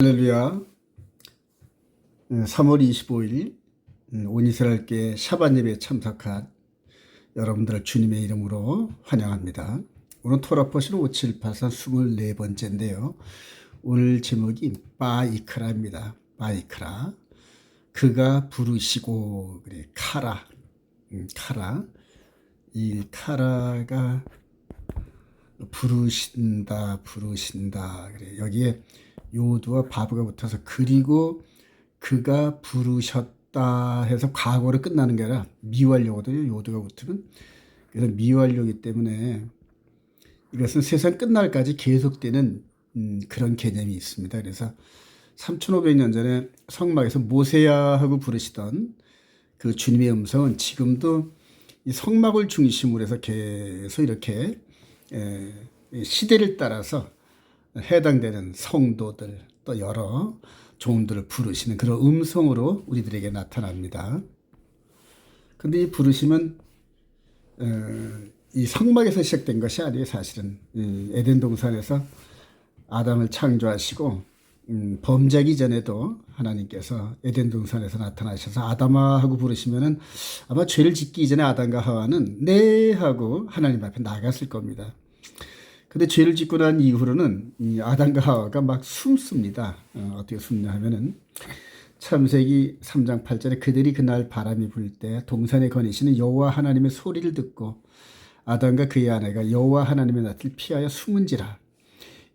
할렐루야. 3월 25일 온 이스라엘교회 샤bat 예배에 참석한 여러분들을 주님의 이름으로 환영합니다. 오늘 토라포시로 5783 24번째인데요. 오늘 제목이 바이크라입니다. 바이크라. 그가 부르시고 그래 카라. 카라. 이 카라가 부르신다 그래. 여기에 요두와 바브가 붙어서 그리고 그가 부르셨다 해서 과거로 끝나는 게 아니라 미완료거든요. 요두가 붙으면. 그래서 미완료이기 때문에 이것은 세상 끝날까지 계속되는 그런 개념이 있습니다. 그래서 3500년 전에 성막에서 모세야 하고 부르시던 그 주님의 음성은 지금도 이 성막을 중심으로 해서 계속 이렇게 시대를 따라서 해당되는 성도들 또 여러 종들을 부르시는 그런 음성으로 우리들에게 나타납니다. 근데 이 부르심은 이 성막에서 시작된 것이 아니에요. 사실은 에덴 동산에서 아담을 창조하시고 범죄하기 전에도 하나님께서 에덴 동산에서 나타나셔서 아담아 하고 부르시면은 아마 죄를 짓기 이전에 아담과 하와는 네 하고 하나님 앞에 나갔을 겁니다. 근데 죄를 짓고 난 이후로는 이 아담과 하와가 막 숨습니다. 어떻게 숨냐 하면은 창세기 3장 8절에 그들이 그날 바람이 불 때 동산에 거니시는 여호와 하나님의 소리를 듣고 아담과 그의 아내가 여호와 하나님의 낯을 피하여 숨은지라.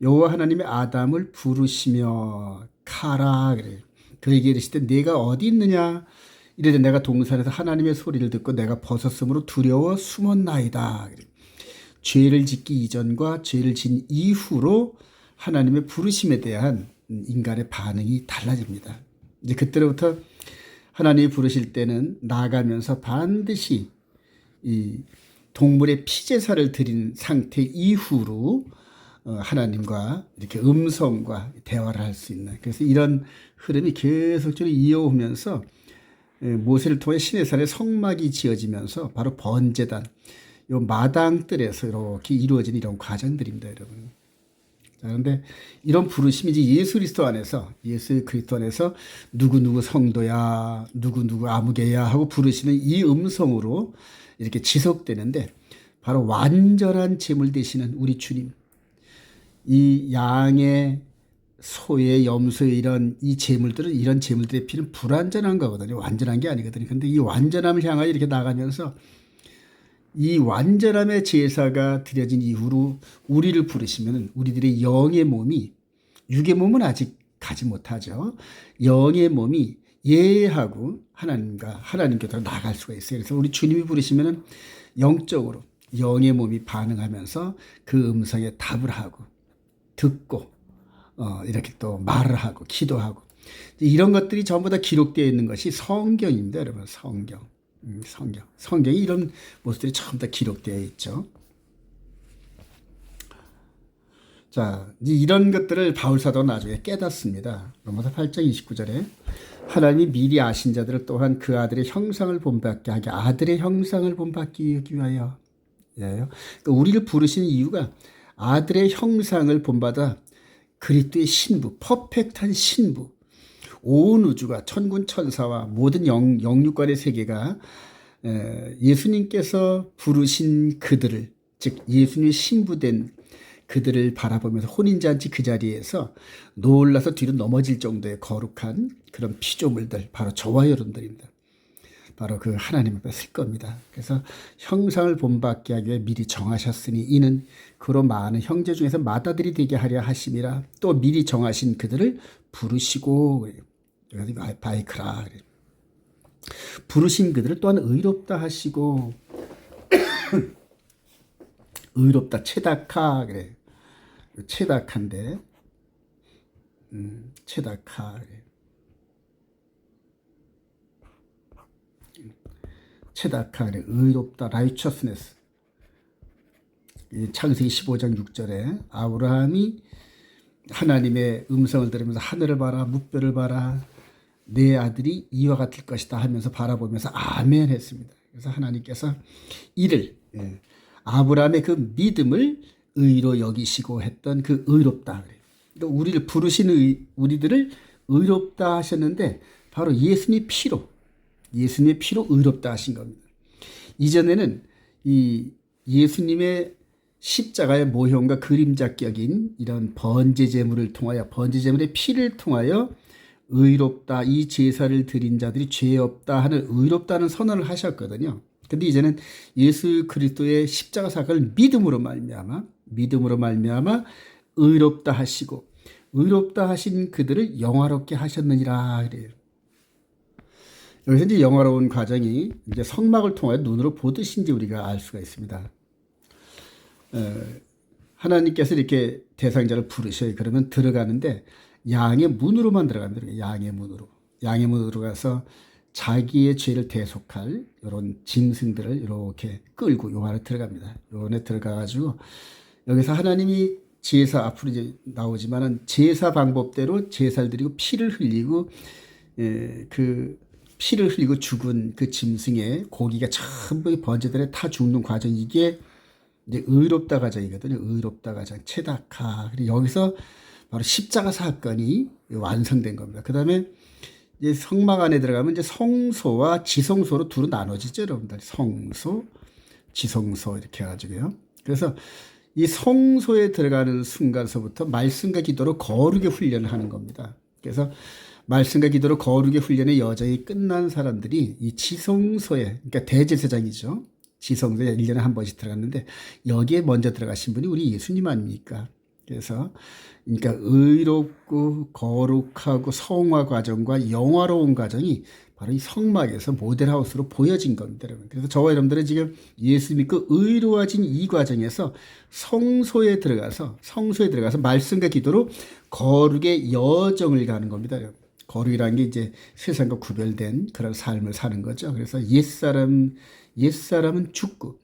여호와 하나님의 아담을 부르시며 가라 그래요. 그에게 이르시되 내가 어디 있느냐 이르되 내가 동산에서 하나님의 소리를 듣고 내가 벗었으므로 두려워 숨었나이다. 그래요. 죄를 짓기 이전과 죄를 진 이후로 하나님의 부르심에 대한 인간의 반응이 달라집니다. 이제 그때부터 하나님이 부르실 때는 나아가면서 반드시 이 동물의 피제사를 드린 상태 이후로 하나님과 이렇게 음성과 대화를 할 수 있는, 그래서 이런 흐름이 계속적으로 이어오면서 모세를 통해 시내산에 성막이 지어지면서 바로 번제단, 요 마당뜰에서 이렇게 이루어진 이런 과정들입니다, 여러분. 자, 그런데 이런 부르심이 이제 예수 그리스도 안에서 누구 성도야, 누구 아무개야 하고 부르시는 이 음성으로 이렇게 지속되는데, 바로 완전한 제물 되시는 우리 주님, 이 양의 소의 염소의 이런 제물들의 피는 불완전한 거거든요. 완전한 게 아니거든요. 근데 이 완전함을 향하여 이렇게 나가면서 이 완전함의 제사가 드려진 이후로 우리를 부르시면 우리들의 영의 몸이, 육의 몸은 아직 가지 못하죠. 영의 몸이 예하고 하나님께로 나갈 수가 있어요. 그래서 우리 주님이 부르시면 영적으로 영의 몸이 반응하면서 그 음성에 답을 하고 듣고 이렇게 또 말을 하고 기도하고, 이런 것들이 전부 다 기록되어 있는 것이 성경입니다, 여러분. 성경이 이런 모습들이 전부 다 기록되어 있죠. 자, 이제 이런 것들을 바울 사도가 나중에 깨닫습니다. 로마서 8장 29절에 하나님이 미리 아신 자들을 또한 그 아들의 형상을 본받게 하게, 아들의 형상을 본받기 위하여. 그러니까 우리를 부르시는 이유가 아들의 형상을 본받아 그리스도의 신부, 퍼펙트한 신부, 온 우주가 천군 천사와 모든 영육간의 세계가 예수님께서 부르신 그들을, 즉 예수님의 신부된 그들을 바라보면서 혼인잔치 그 자리에서 놀라서 뒤로 넘어질 정도의 거룩한 그런 피조물들, 바로 저와 여러분들입니다. 바로 그 하나님 앞에 설 겁니다. 그래서 형상을 본받게 하기 위해 미리 정하셨으니 이는 그로 많은 형제 중에서 맏아들이 되게 하려 하심이라. 또 미리 정하신 그들을 부르시고, 여기 바이크라, 부르신 그들을 또한 의롭다 하시고, 의롭다, 체다카 그래. 체다카인데, 체다카 그래. 체다카 그래. 의롭다, righteousness. 창세기 15장 6절에 아브라함이 하나님의 음성을 들으면서 하늘을 봐라, 뭇별을 봐라, 내 아들이 이와 같을 것이다 하면서 바라보면서 아멘 했습니다. 그래서 하나님께서 이를, 아브라함의 그 믿음을 의로 여기시고 했던 그 의롭다 그래요. 그러니까 우리를 우리들을 의롭다 하셨는데 바로 예수님의 피로 의롭다 하신 겁니다. 이전에는 이 예수님의 십자가의 모형과 그림자격인 이런 번제 제물을 통하여 번제 제물의 피를 통하여 의롭다 이 제사를 드린 자들이 죄 없다 하는 의롭다는 선언을 하셨거든요. 근데 이제는 예수 그리스도의 십자가 사건을 믿음으로 말미암아 의롭다 하시고 의롭다 하신 그들을 영화롭게 하셨느니라 그래요. 여기서 이제 영화로운 과정이 이제 성막을 통하여 눈으로 보듯이 우리가 알 수가 있습니다. 하나님께서 이렇게 대상자를 부르셔요. 그러면 들어가는데 양의 문으로만 들어갑니다. 양의 문으로 가서 자기의 죄를 대속할 이런 짐승들을 이렇게 끌고 요 안에 들어갑니다. 요 안에 들어가가지고 여기서 하나님이 제사 앞으로 이제 나오지만은 제사 방법대로 제사를 드리고 피를 흘리고 그 피를 흘리고 죽은 그 짐승의 고기가 전부 번제들에 타 죽는 과정 이게 이제 의롭다 과정이거든요. 의롭다 과정 체다카. 그리고 여기서 바로 십자가 사건이 완성된 겁니다. 그 다음에 이제 성막 안에 들어가면 이제 성소와 지성소로 두로 나눠지죠, 여러분들. 성소, 지성소 이렇게 해가지고요. 그래서 이 성소에 들어가는 순간서부터 말씀과 기도로 거룩의 훈련을 하는 겁니다. 그래서 말씀과 기도로 거룩의 훈련의 여정이 끝난 사람들이 이 지성소에, 그러니까 대제사장이죠. 지성소에 1년에 한 번씩 들어갔는데 여기에 먼저 들어가신 분이 우리 예수님 아닙니까? 그래서 그러니까 의롭고 거룩하고 성화 과정과 영화로운 과정이 바로 이 성막에서 모델하우스로 보여진 겁니다, 여러분. 그래서 저와 여러분들은 지금 예수 믿고 의로워진 이 과정에서 성소에 들어가서 말씀과 기도로 거룩의 여정을 가는 겁니다, 여러분. 거룩이라는 게 이제 세상과 구별된 그런 삶을 사는 거죠. 그래서 옛사람은 죽고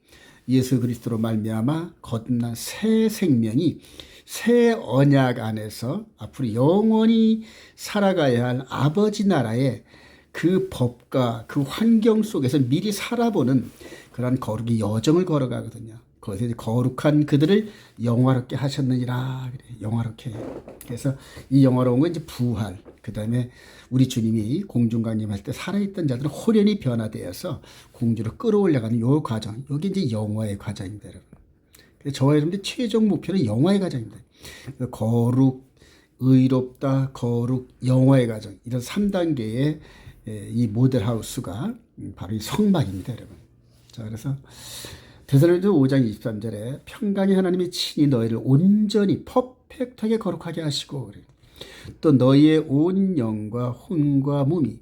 예수 그리스도로 말미암아 거듭난 새 생명이 새 언약 안에서 앞으로 영원히 살아가야 할 아버지 나라의 그 법과 그 환경 속에서 미리 살아보는 그런 거룩의 여정을 걸어가거든요. 거기서 이제 거룩한 그들을 영화롭게 하셨느니라. 그래, 영화롭게. 그래서 이 영화로운 건 이제 부활. 그 다음에 우리 주님이 공중 강림할 때 살아있던 자들은 호련히 변화되어서 공주로 끌어올려가는 요 과정. 이게 이제 영화의 과정입니다, 여러분. 그래서 저와 여러분들 최종 목표는 영화의 과정입니다. 거룩, 의롭다, 거룩, 영화의 과정. 이런 3단계의 이 모델하우스가 바로 이 성막입니다, 여러분. 자, 그래서 데살로니가서 5장 23절에 평강의 하나님이 친히 너희를 온전히 퍼펙트하게 거룩하게 하시고 그래요. 또 너희의 온 영과 혼과 몸이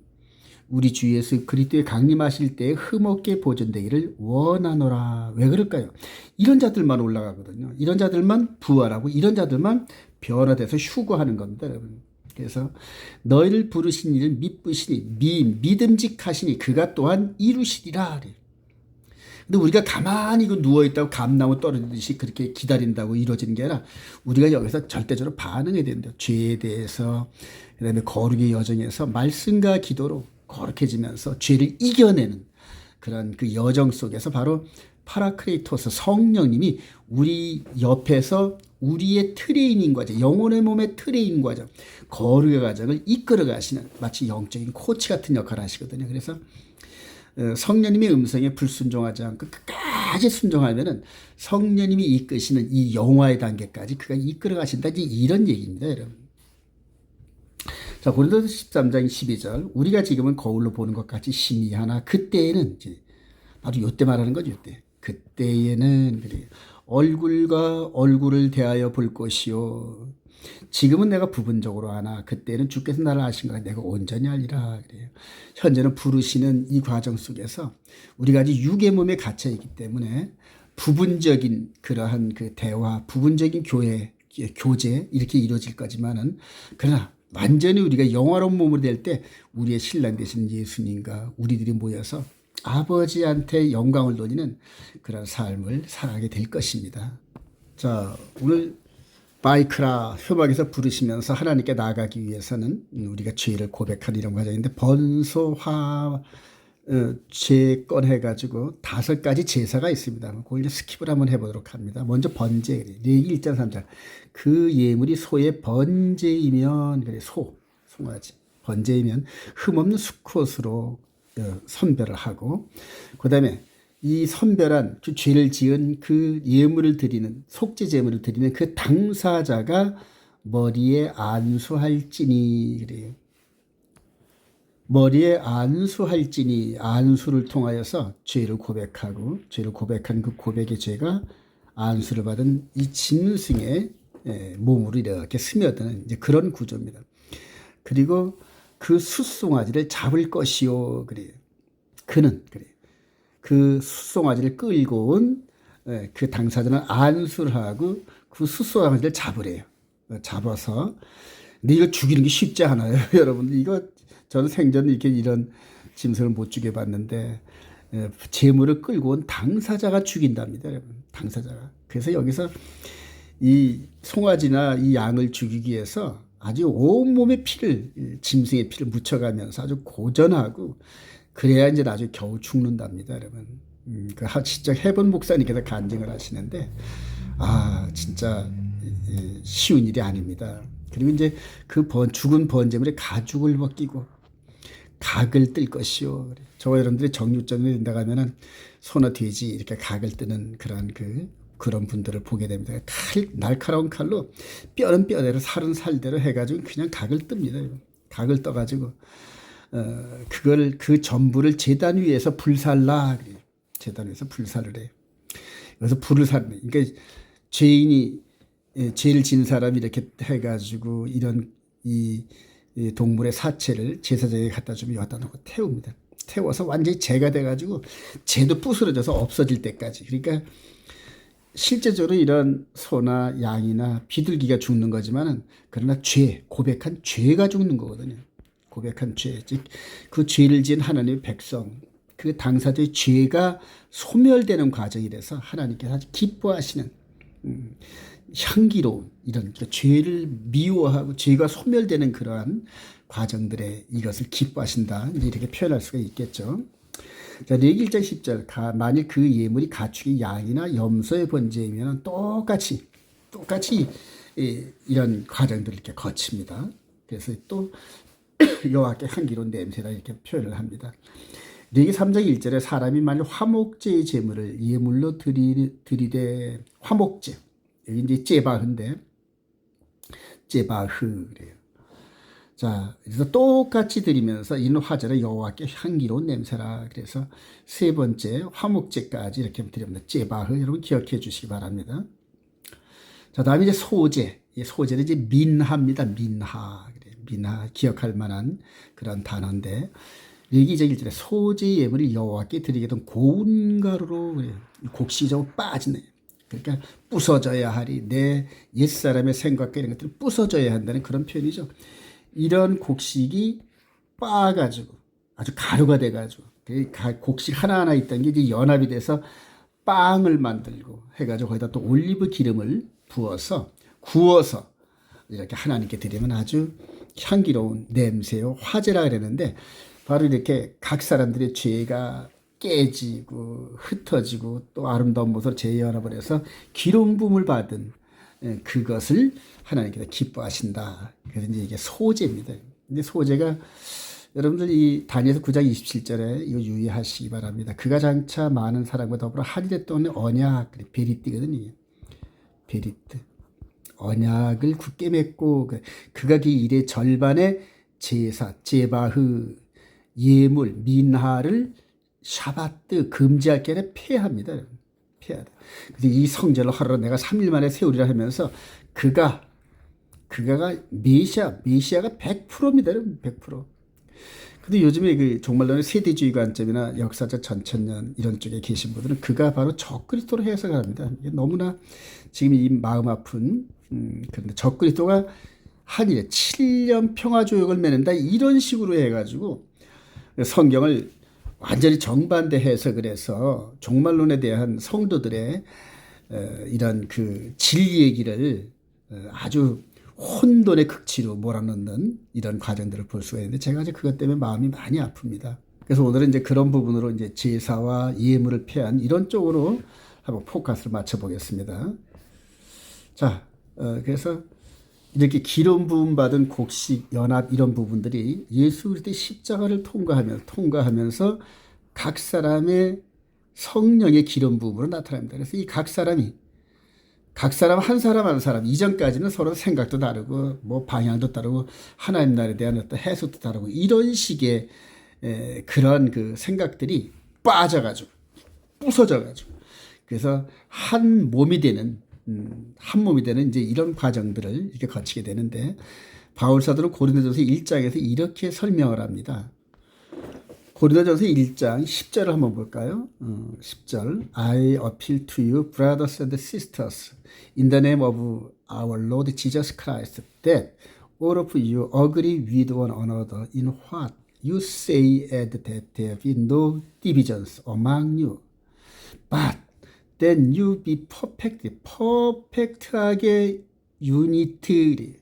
우리 주 예수 그리스도의 강림하실 때에 흠없게 보존되기를 원하노라. 왜 그럴까요? 이런 자들만 올라가거든요. 이런 자들만 부활하고 이런 자들만 변화돼서 휴거하는 겁니다, 여러분. 그래서 너희를 부르신 이를 믿으시니 믿음직하시니 그가 또한 이루시리라. 근데 우리가 가만히 누워있다고 감나무 떨어지듯이 그렇게 기다린다고 이루어지는 게 아니라 우리가 여기서 절대적으로 반응해야 된다. 죄에 대해서, 그 다음에 거룩의 여정에서 말씀과 기도로 거룩해지면서 죄를 이겨내는 그런 그 여정 속에서 바로 파라크레이토스 성령님이 우리 옆에서 우리의 트레이닝 과정, 영혼의 몸의 트레이닝 과정, 거룩의 과정을 이끌어 가시는 마치 영적인 코치 같은 역할을 하시거든요. 그래서 성령님의 음성에 불순종하지 않고 끝까지 순종하면은 성령님이 이끄시는 이 영화의 단계까지 그가 이끌어 가신다. 이런 얘기입니다, 여러분. 자, 고린도서 13장 12절. 우리가 지금은 거울로 보는 것 같이 심히 하나 그때에는 이제 바로 요때 말하는 거죠, 요때. 그때에는 그래요. 얼굴과 얼굴을 대하여 볼 것이요. 지금은 내가 부분적으로 하나 그때는 주께서 나를 아신 거라 내가 온전히 알리라 그래요. 현재는 부르시는 이 과정 속에서 우리가 아직 육의 몸에 갇혀 있기 때문에 부분적인 그러한 그 대화, 부분적인 교제 이렇게 이루어질 거지만은 그러나 완전히 우리가 영화로운 몸으로 될 때 우리의 신랑 되신 예수님과 우리들이 모여서 아버지한테 영광을 돌리는 그런 삶을 살아가게 될 것입니다. 자, 오늘 바이크라 효막에서 부르시면서 하나님께 나아가기 위해서는 우리가 죄를 고백하는 이런 과정인데 번소화 제 꺼내가지고 5가지 제사가 있습니다. 그걸 이제 스킵을 한번 해보도록 합니다. 먼저 번제, 레위기 1장 3장. 그 예물이 소의 번제이면, 그래, 송아지. 번제이면 흠없는 수컷으로 선별을 하고, 그 다음에 이 선별한 그 죄를 지은 그 예물을 드리는, 속죄 제물을 드리는 그 당사자가 머리에 안수할지니, 그래요. 머리에 안수할지니, 안수를 통하여서 죄를 고백하고, 죄를 고백한 그 고백의 죄가 안수를 받은 이 짐승의 몸으로 이렇게 스며드는 이제 그런 구조입니다. 그리고 그 숫송아지를 잡을 것이요, 그래요. 그는, 그래요. 그 숫송아지를 끌고 온 그 당사자는 안수를 하고 그 숫송아지를 잡으래요. 잡아서. 근데 이거 죽이는 게 쉽지 않아요. 여러분, 이거 저는 생전 이렇게 이런 짐승을 못 죽여봤는데, 재물을 끌고 온 당사자가 죽인답니다, 여러분. 당사자가. 그래서 여기서 이 송아지나 이 양을 죽이기 위해서 아주 온몸에 피를, 짐승의 피를 묻혀가면서 아주 고전하고, 그래야 이제 나중에 겨우 죽는답니다, 여러분. 직접 해본 목사님께서 간증을 하시는데, 진짜 쉬운 일이 아닙니다. 그리고 이제 그 죽은 번제물에 가죽을 벗기고 각을 뜰 것이요. 저와 여러분들이 정육점에 된다고 하면은 소나 돼지 이렇게 각을 뜨는 그런 분들을 보게 됩니다. 날카로운 칼로 뼈는 뼈대로 살은 살대로 해가지고 그냥 각을 뜹니다. 각을 떠가지고 그 전부를 제단 위에서 불살라. 제단 위에서 불살을 해요. 그래서 불을 살네. 그러니까 죄인이 죄를 진 사람이 이렇게 해가지고 이런 이 동물의 사체를 제사장에게 갖다 주면 여기다 놓고 태웁니다. 태워서 완전히 재가 돼가지고 재도 부스러져서 없어질 때까지. 그러니까 실제적으로 이런 소나 양이나 비둘기가 죽는 거지만은 그러나 고백한 죄가 죽는 거거든요. 고백한 죄, 즉 그 죄를 지은 하나님의 백성, 그 당사자의 죄가 소멸되는 과정이라서 하나님께서 아주 기뻐하시는 향기로운 이런 죄를 미워하고 죄가 소멸되는 그러한 과정들에 이것을 기뻐하신다. 이렇게 표현할 수가 있겠죠. 자, 레위기 1장 10절. 만일 그 예물이 가축의 양이나 염소의 번제이면 똑같이 이런 과정들을 이렇게 거칩니다. 그래서 또 여호와께 향기로운 냄새라 이렇게 표현을 합니다. 레위기 3장 1절에 사람이 만일 화목제의 제물을 예물로 드리되 화목제, 여기 이제 제바흐인데 제바흐 그래요. 자, 그래서 똑같이 드리면서 이는 화제라 여호와께 향기로운 냄새라. 그래서 세 번째 화목제까지 이렇게 드립니다. 제바흐 여러분 기억해 주시기 바랍니다. 자, 다음에 이제 소제. 이 소제는 이제 민하입니다. 민하. 그래. 민하 기억할 만한 그런 단어인데 레위기 1절에 소제 예물을 여호와께 드리게 된 고운 가루로 그래요. 곡식이 좀 빠지네. 그러니까 부서져야 하리. 내 옛사람의 생각과 이런 것들을 부서져야 한다는 그런 표현이죠. 이런 곡식이 빻아가지고 아주 가루가 돼가지고 곡식 하나하나 있던 게 이제 연합이 돼서 빵을 만들고 해가지고 거기다 또 올리브 기름을 부어서 구워서 이렇게 하나님께 드리면 아주 향기로운 냄새요 화제라 그랬는데 바로 이렇게 각 사람들의 죄가 깨지고 흩어지고 또 아름다운 모습으로 재연합을 해서 기름 부음을 받은 그것을 하나님께서 기뻐하신다. 그래서 이제 이게 소제입니다. 근데 소제가 여러분들 이 다니엘서 9장 27절에 이거 유의하시기 바랍니다. 그가 장차 많은 사람과 더불어 한일에 또는 언약, 베리띠거든요. 베리트. 언약을 굳게 맺고 그가 그 일의 절반의 제사, 제바흐, 예물, 민하를 샤바트 금지할 게 아니라 폐합니다. 폐하다. 그래서 이 성전을 하루로 내가 3일 만에 세우리라 하면서 그가가 메시아가 100%입니다. 100%. 근데 요즘에 정말로 세대주의 관점이나 역사적 전천년 이런 쪽에 계신 분들은 그가 바로 적그리스도로 해석을 합니다. 이게 너무나 지금 이 마음 아픈 그런데 적그리스도가 한일에 7년 평화조약을 맺는다 이런 식으로 해가지고 성경을 완전히 정반대 해석을 해서 종말론에 대한 성도들의 이런 그 진리 얘기를 아주 혼돈의 극치로 몰아넣는 이런 과정들을 볼 수가 있는데 제가 이제 그것 때문에 마음이 많이 아픕니다. 그래서 오늘은 이제 그런 부분으로 이제 제사와 예물을 폐한 이런 쪽으로 한번 포커스를 맞춰 보겠습니다. 자, 그래서 이렇게 기름 부음 받은 곡식, 연합 이런 부분들이 예수 그리스도의 십자가를 통과하면서 각 사람의 성령의 기름 부음으로 나타납니다. 그래서 이 각 사람 한 사람 이전까지는 서로 생각도 다르고 뭐 방향도 다르고 하나님 나라에 대한 어떤 해석도 다르고 이런 식의 그런 그 생각들이 빠져가지고 부서져가지고 그래서 한 몸이 되는 이제 이런 과정들을 이렇게 거치게 되는데 바울 사도는 고린도전서 1장에서 이렇게 설명을 합니다. 고린도전서 1장 10절을 한번 볼까요? 10절 I appeal to you brothers and sisters in the name of our Lord Jesus Christ that all of you agree with one another in what you say and that there be no divisions among you but then you be 퍼펙트하게 유니트리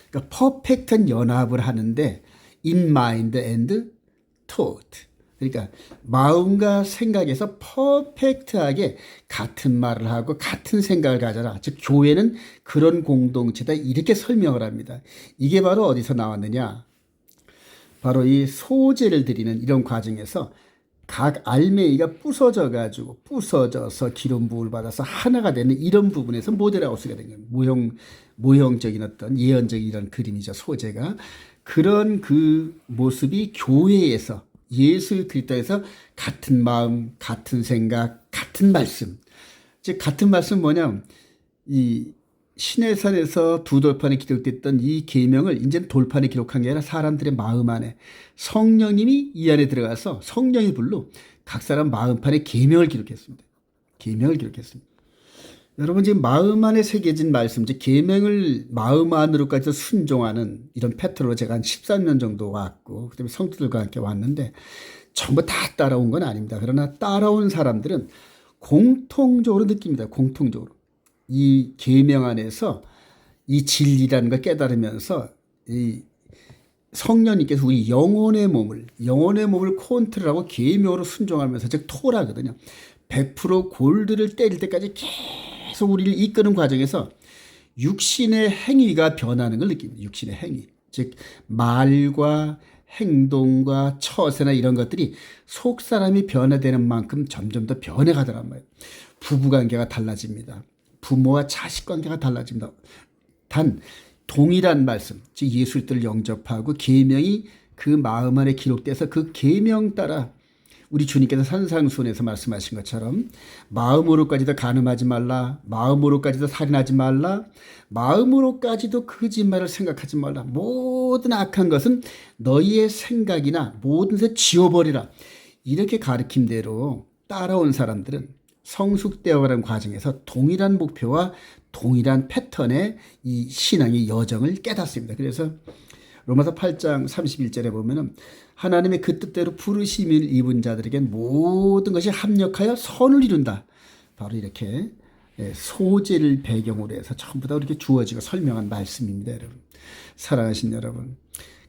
그러니까 퍼펙트한 연합을 하는데 in mind and thought 그러니까 마음과 생각에서 퍼펙트하게 같은 말을 하고 같은 생각을 가져라. 즉 교회는 그런 공동체다 이렇게 설명을 합니다. 이게 바로 어디서 나왔느냐? 바로 이 소제를 드리는 이런 과정에서 각 알맹이가 부서져서 기름 부음을 받아서 하나가 되는 이런 부분에서 모델하고 쓰게 된 거예요. 모형적인 어떤 예언적인 이런 그림이죠. 소제가. 그런 그 모습이 교회에서 예수 그리스도에서 같은 마음, 같은 생각, 같은 말씀. 즉 같은 말씀 뭐냐면 이 시내산에서 두 돌판에 기록됐던 이 계명을 이제는 돌판에 기록한 게 아니라 사람들의 마음 안에 성령님이 이 안에 들어가서 성령의 불로 각 사람 마음판에 계명을 기록했습니다. 여러분 지금 마음 안에 새겨진 말씀, 즉 계명을 마음 안으로까지 순종하는 이런 패턴으로 제가 한 13년 정도 왔고 그다음에 성도들과 함께 왔는데 전부 다 따라온 건 아닙니다. 그러나 따라온 사람들은 공통적으로 느낍니다. 공통적으로. 이 계명 안에서 이 진리라는 걸 깨달으면서 이 성령님께서 우리 영혼의 몸을 컨트롤하고 계명으로 순종하면서 즉 토라거든요. 100% 골드를 때릴 때까지 계속 우리를 이끄는 과정에서 육신의 행위가 변하는 걸 느낍니다. 육신의 행위. 즉 말과 행동과 처세나 이런 것들이 속 사람이 변화되는 만큼 점점 더 변해가더란 말이에요. 부부관계가 달라집니다. 부모와 자식 관계가 달라집니다. 단 동일한 말씀, 즉 예수 그리스도를 영접하고 계명이 그 마음 안에 기록돼서 그 계명 따라 우리 주님께서 산상수훈에서 말씀하신 것처럼 마음으로까지도 간음하지 말라, 마음으로까지도 살인하지 말라, 마음으로까지도 거짓말을 생각하지 말라. 모든 악한 것은 너희의 생각이나 모든 것을 지워버리라. 이렇게 가르침대로 따라온 사람들은 성숙되어가는 과정에서 동일한 목표와 동일한 패턴의 이 신앙의 여정을 깨닫습니다. 그래서 로마서 8장 31절에 보면은 하나님의 그 뜻대로 부르심을 입은 자들에겐 모든 것이 합력하여 선을 이룬다. 바로 이렇게 소재를 배경으로 해서 전부 다 이렇게 주어지고 설명한 말씀입니다. 여러분. 사랑하신 여러분.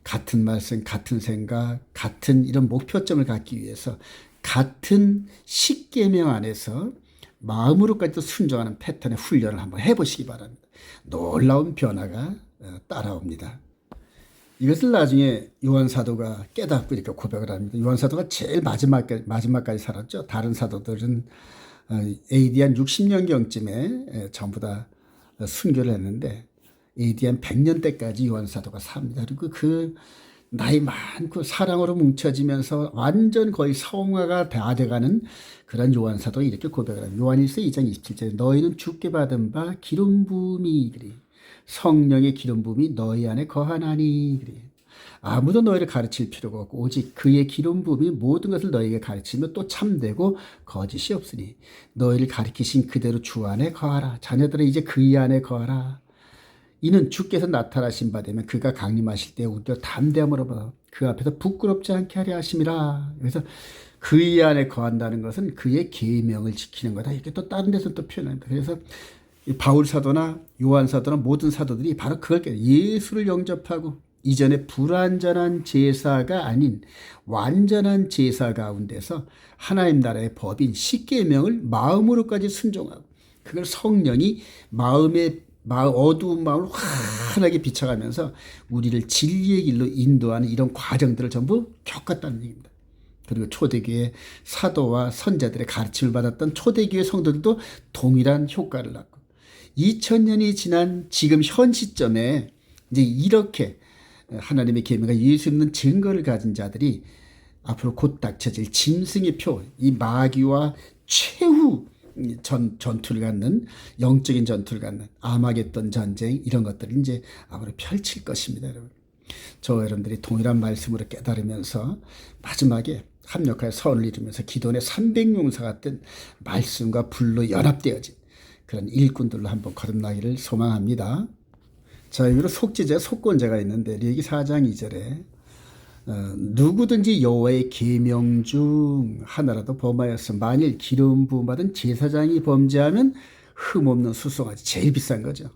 같은 말씀, 같은 생각, 같은 이런 목표점을 갖기 위해서 같은 십계명 안에서 마음으로까지도 순종하는 패턴의 훈련을 한번 해보시기 바랍니다. 놀라운 변화가 따라옵니다. 이것을 나중에 요한 사도가 깨닫고 이렇게 고백을 합니다. 요한 사도가 제일 마지막까지 살았죠. 다른 사도들은 AD 한 60년경쯤에 전부 다 순교를 했는데 AD 한 100년대까지 요한 사도가 삽니다. 그리고 그 나이 많고 사랑으로 뭉쳐지면서 완전 거의 성화가 다 돼가는 그런 요한 사도가 이렇게 고백을 합니다. 요한일서 2장 27절에 너희는 주께 받은 바 기름 부음이 그리 성령의 기름 부음이 너희 안에 거하나니 그리 아무도 너희를 가르칠 필요가 없고 오직 그의 기름 부음이 모든 것을 너희에게 가르치며 또 참되고 거짓이 없으니 너희를 가르치신 그대로 주 안에 거하라. 자녀들은 이제 그의 안에 거하라. 이는 주께서 나타나신 바 되면 그가 강림하실 때 우리가 담대함으로 그 앞에서 부끄럽지 않게 하려 하심이라. 그래서 그의 안에 거한다는 것은 그의 계명을 지키는 거다. 이렇게 또 다른 데서 또 표현합니다. 그래서 바울 사도나 요한 사도나 모든 사도들이 바로 그걸 깨달아요. 예수를 영접하고 이전에 불완전한 제사가 아닌 완전한 제사 가운데서 하나님 나라의 법인 십계명을 마음으로까지 순종하고 그걸 성령이 어두운 마음을 환하게 비춰가면서 우리를 진리의 길로 인도하는 이런 과정들을 전부 겪었다는 얘기입니다. 그리고 초대교회 사도와 선자들의 가르침을 받았던 초대교회 성도들도 동일한 효과를 낳고 2000년이 지난 지금 현 시점에 이제 이렇게 하나님의 계명과 예수 믿는 증거를 가진 자들이 앞으로 곧 닥쳐질 짐승의 표, 이 마귀와 최후 전투를 갖는 영적인 전투를 갖는 아마겟돈 전쟁 이런 것들을 이제 앞으로 펼칠 것입니다. 여러분. 여러분들이 동일한 말씀으로 깨달으면서 마지막에 합력하여 선을 이루면서 기도원의 300용사 같은 말씀과 불로 연합되어진 그런 일꾼들로 한번 거듭나기를 소망합니다. 자, 여기로 속죄자, 속건제가 있는데 레위기 4장 2절에 누구든지 여호와의 계명 중 하나라도 범하였어 만일 기름 부음 받은 제사장이 범죄하면 흠없는 수송아지 제일 비싼 거죠.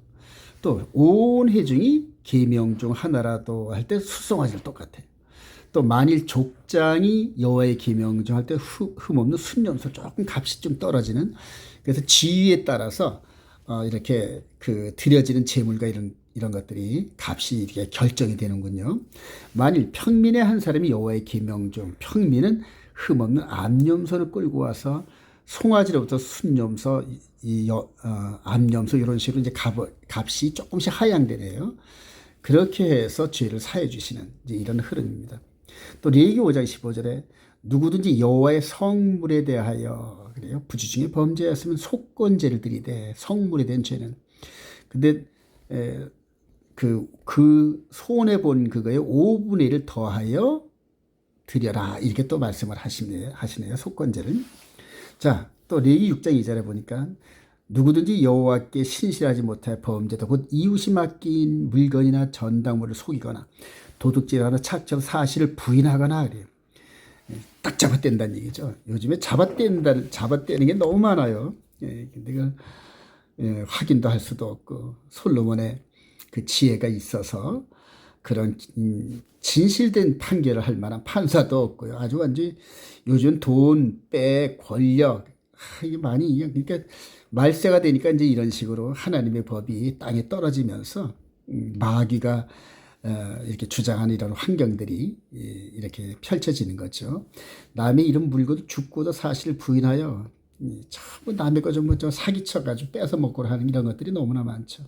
또 온 회중이 계명 중 하나라도 할 때 수송아지를 똑같아요. 또 만일 족장이 여호와의 계명 중 할 때 흠없는 순염소 조금 값이 좀 떨어지는 그래서 지위에 따라서 이렇게 그 드려지는 제물과 이런 것들이 값이 이렇게 결정이 되는군요. 만일 평민의 한 사람이 여호와의 계명 중 평민은 흠없는 암염소를 끌고 와서 송아지로부터 순염소, 암염소 이런 식으로 이제 값이 조금씩 하향되네요. 그렇게 해서 죄를 사해 주시는 이제 이런 흐름입니다. 또 레위기 5장 15절에 누구든지 여호와의 성물에 대하여 그래요. 부주 중에 범죄였으면 속건제를 드리되 성물에 대한 죄는 근데 그 손해 본 그거에 5분의 1을 더하여 드려라 이렇게 또 말씀을 하시네요. 속건제를. 자, 또 레위기 6장 2절에 보니까 누구든지 여호와께 신실하지 못하여 범죄도 곧 이웃이 맡긴 물건이나 전당물을 속이거나 도둑질하거나 착취로 사실을 부인하거나 그래요. 딱 잡아댄다는 얘기죠. 요즘에 잡아떼는 게 너무 많아요. 근데 그걸 확인도 할 수도 없고 솔로몬의 그 지혜가 있어서 그런 진실된 판결을 할 만한 판사도 없고요. 아주 완전히 요즘 돈, 권력 이게 많이 그러니까 말세가 되니까 이제 이런 식으로 하나님의 법이 땅에 떨어지면서 마귀가 이렇게 주장하는 이런 환경들이 이렇게 펼쳐지는 거죠. 남의 이름 물고도 죽고도 사실을 부인하여 전부 남의 거 좀 사기쳐가지고 뺏어 먹고 하는 이런 것들이 너무나 많죠.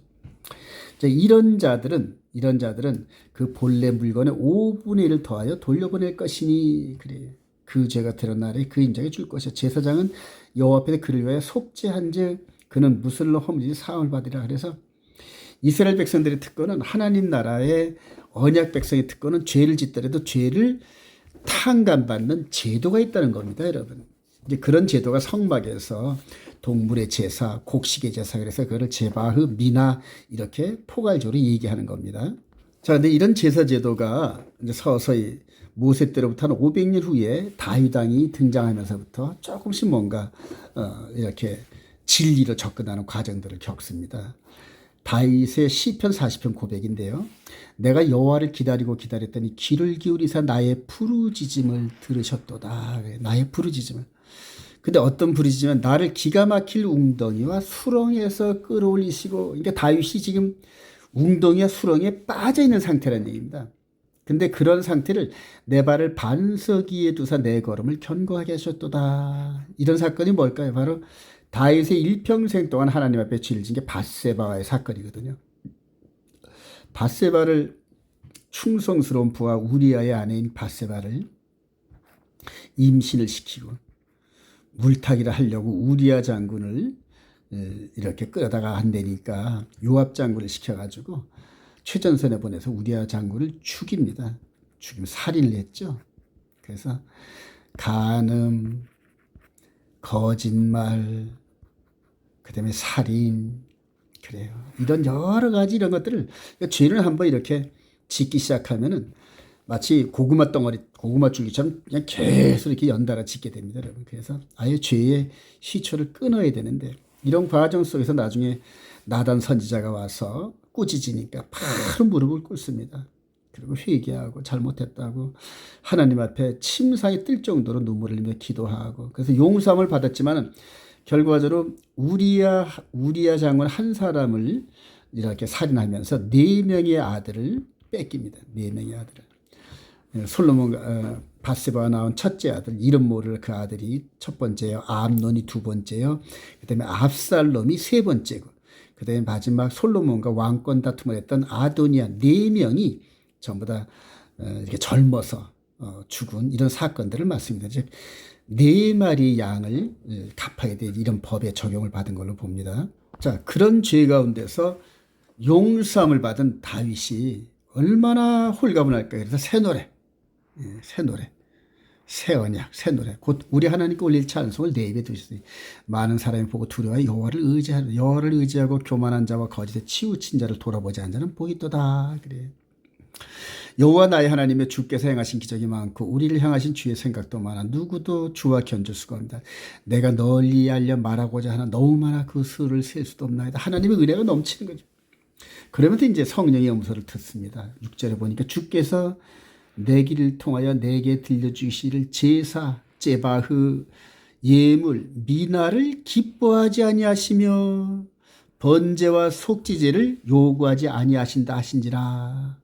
이런 자들은 그 본래 물건의 5분의 1을 더하여 돌려보낼 것이니 그래요. 그 죄가 드러난 날에 그 인자에게 줄 것이야. 제사장은 여호와 앞에 그를 위하여 속죄한즉 그는 무술로 허물이 사함을 받으리라. 그래서 이스라엘 백성들의 특권은 하나님 나라의 언약 백성의 특권은 죄를 짓더라도 죄를 탕감받는 제도가 있다는 겁니다, 여러분. 이제 그런 제도가 성막에서 동물의 제사, 곡식의 제사 그래서 그걸 제바흐, 미나 이렇게 포괄적으로 얘기하는 겁니다. 자, 근데 이런 제사 제도가 이제 서서히 모세 때로부터 한 500년 후에 다윗 왕이 등장하면서부터 조금씩 뭔가 이렇게 진리로 접근하는 과정들을 겪습니다. 다윗의 시편 40편 고백인데요. 내가 여호와를 기다렸더니 귀를 기울이사 나의 부르짖음을 들으셨도다. 나의 부르짖음을. 근데 어떤 부르짖음은 나를 기가 막힐 웅덩이와 수렁에서 끌어올리시고 그러니까 다윗이 지금 웅덩이와 수렁에 빠져 있는 상태라는 얘기입니다. 근데 그런 상태를 내 발을 반석 위에 두사 내 걸음을 견고하게 하셨도다. 이런 사건이 뭘까요? 바로 다윗의 일평생 동안 하나님 앞에 죄를 진 게 밧세바와의 사건이거든요. 밧세바를 충성스러운 부하 우리아의 아내인 밧세바를 임신을 시키고 물타기를 하려고 우리아 장군을 이렇게 끌어다가 한다니까 요압 장군을 시켜가지고 최전선에 보내서 우리아 장군을 죽입니다. 죽이면 살인을 했죠. 그래서 간음, 거짓말, 그다음에 살인, 그래요. 이런 여러 가지 이런 것들을 죄를 한번 이렇게 짓기 시작하면은 마치 고구마 줄기처럼 그냥 계속 이렇게 연달아 짓게 됩니다, 여러분. 그래서 아예 죄의 시초를 끊어야 되는데 이런 과정 속에서 나중에 나단 선지자가 와서 꾸짖으니까 바로 무릎을 꿇습니다. 그리고 회개하고 잘못했다고 하나님 앞에 침상에 뜰 정도로 눈물을 흘리며 기도하고, 그래서 용서함을 받았지만 결과적으로 우리야 장군 한 사람을 이렇게 살인하면서 4명의 아들을 뺏깁니다. 4명의 아들을. 솔로몬 바세바가 낳은 첫째 아들, 이름 모를 그 아들이 첫 번째요. 암논이 두 번째요. 그다음에 압살롬이 세 번째고, 그다음에 마지막 솔로몬과 왕권 다툼을 했던 아도니아, 4명이 전부 다 이렇게 젊어서 죽은 이런 사건들을 말씀입니다. 즉 4마리 양을 갚아야 될 이런 법에 적용을 받은 걸로 봅니다. 자, 그런 죄 가운데서 용서함을 받은 다윗이 얼마나 홀가분할까요? 그래서 새 노래, 새 언약, 새 노래, 곧 우리 하나님께 올릴 찬송을 내 입에 두셨으니 많은 사람이 보고 두려워 여호와를 의지하라. 여호와를 의지하고 교만한 자와 거짓에 치우친 자를 돌아보지 않는 자는 복이 있도다. 그래. 여호와 나의 하나님의 주께서 행하신 기적이 많고 우리를 향하신 주의 생각도 많아 누구도 주와 견줄 수가 없다. 내가 널리 알려 말하고자 하나 너무 많아 그 수를 셀 수도 없나이다. 하나님의 은혜가 넘치는 거죠. 그러면서 이제 성령의 음소를 듣습니다. 6절에 보니까 주께서 내 길을 통하여 내게 들려주시를 제사, 제바흐, 예물, 미나를 기뻐하지 아니하시며 번제와 속지제를 요구하지 아니하신다 하신지라.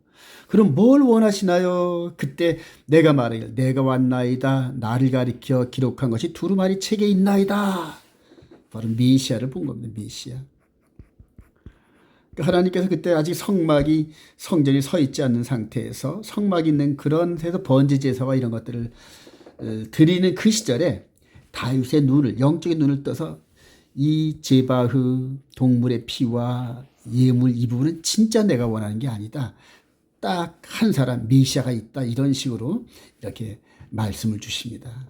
그럼 뭘 원하시나요? 그때 내가 말하기를 내가 왔나이다. 나를 가리켜 기록한 것이 두루마리 책에 있나이다. 바로 메시아를 본 겁니다. 메시아. 하나님께서 그때 아직 성전이 서 있지 않는 상태에서 성막이 있는 그런 데서 번제 제사와 이런 것들을 드리는 그 시절에 다윗의 눈을, 영적인 눈을 떠서 이 제바흐 동물의 피와 예물 이 부분은 진짜 내가 원하는 게 아니다. 딱 한 사람 메시아가 있다. 이런 식으로 이렇게 말씀을 주십니다.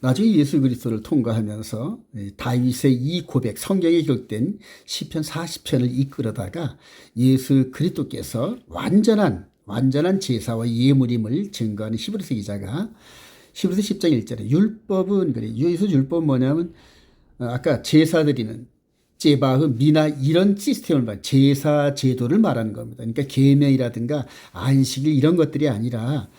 나중에 예수 그리스도를 통과하면서 다윗의 이 고백, 성경에 기록된 시편 40편을 이끌어다가 예수 그리스도께서 완전한 제사와 예물임을 증거하는 히브리서 기자가 히브리서 10장 1절에 율법은 그래. 율법은 뭐냐면 아까 제사 드리는 제바흐, 미나 이런 시스템을 말하는 제사 제도를 말하는 겁니다. 그러니까 계명이라든가 안식일 이런 것들이 아니라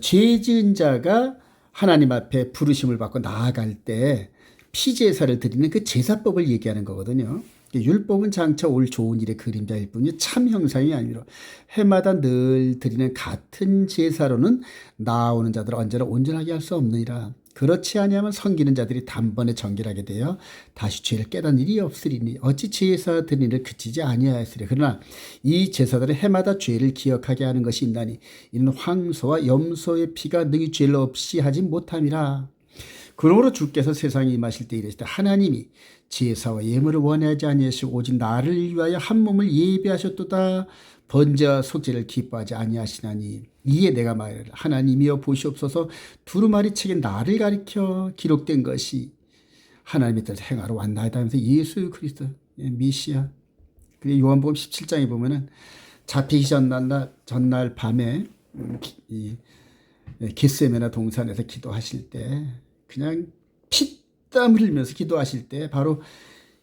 죄 지은 자가 하나님 앞에 부르심을 받고 나아갈 때 피제사를 드리는 그 제사법을 얘기하는 거거든요. 율법은 장차 올 좋은 일의 그림자일 뿐이요 참 형상이 아니라 해마다 늘 드리는 같은 제사로는 나아오는 자들을 언제나 온전하게 할 수 없느니라. 그렇지 아니하면 섬기는 자들이 단번에 정결하게 되어 다시 죄를 깨닫는 일이 없으리니 어찌 제사 드리는 일을 그치지 아니하였으리. 그러나 이 제사들은 해마다 죄를 기억하게 하는 것이 있나니 이는 황소와 염소의 피가 능히 죄를 없이 하지 못함이라. 그러므로 주께서 세상에 임하실 때 이르시되 하나님이 제사와 예물을 원하지 아니하시고 오직 나를 위하여 한 몸을 예비하셨도다. 번제와 속죄를 기뻐하지 아니하시나니 이에 내가 말하라. 하나님이여 보시옵소서 두루마리 책에 나를 가리켜 기록된 것이 하나님의 뜻을 행하러 왔나이다 하면서 예수 그리스도 메시아. 그리고 요한복음 17장에 보면은 잡히기 전날 밤에 겟세마네 동산에서 기도하실 때 그냥 피땀 흘리면서 기도하실 때 바로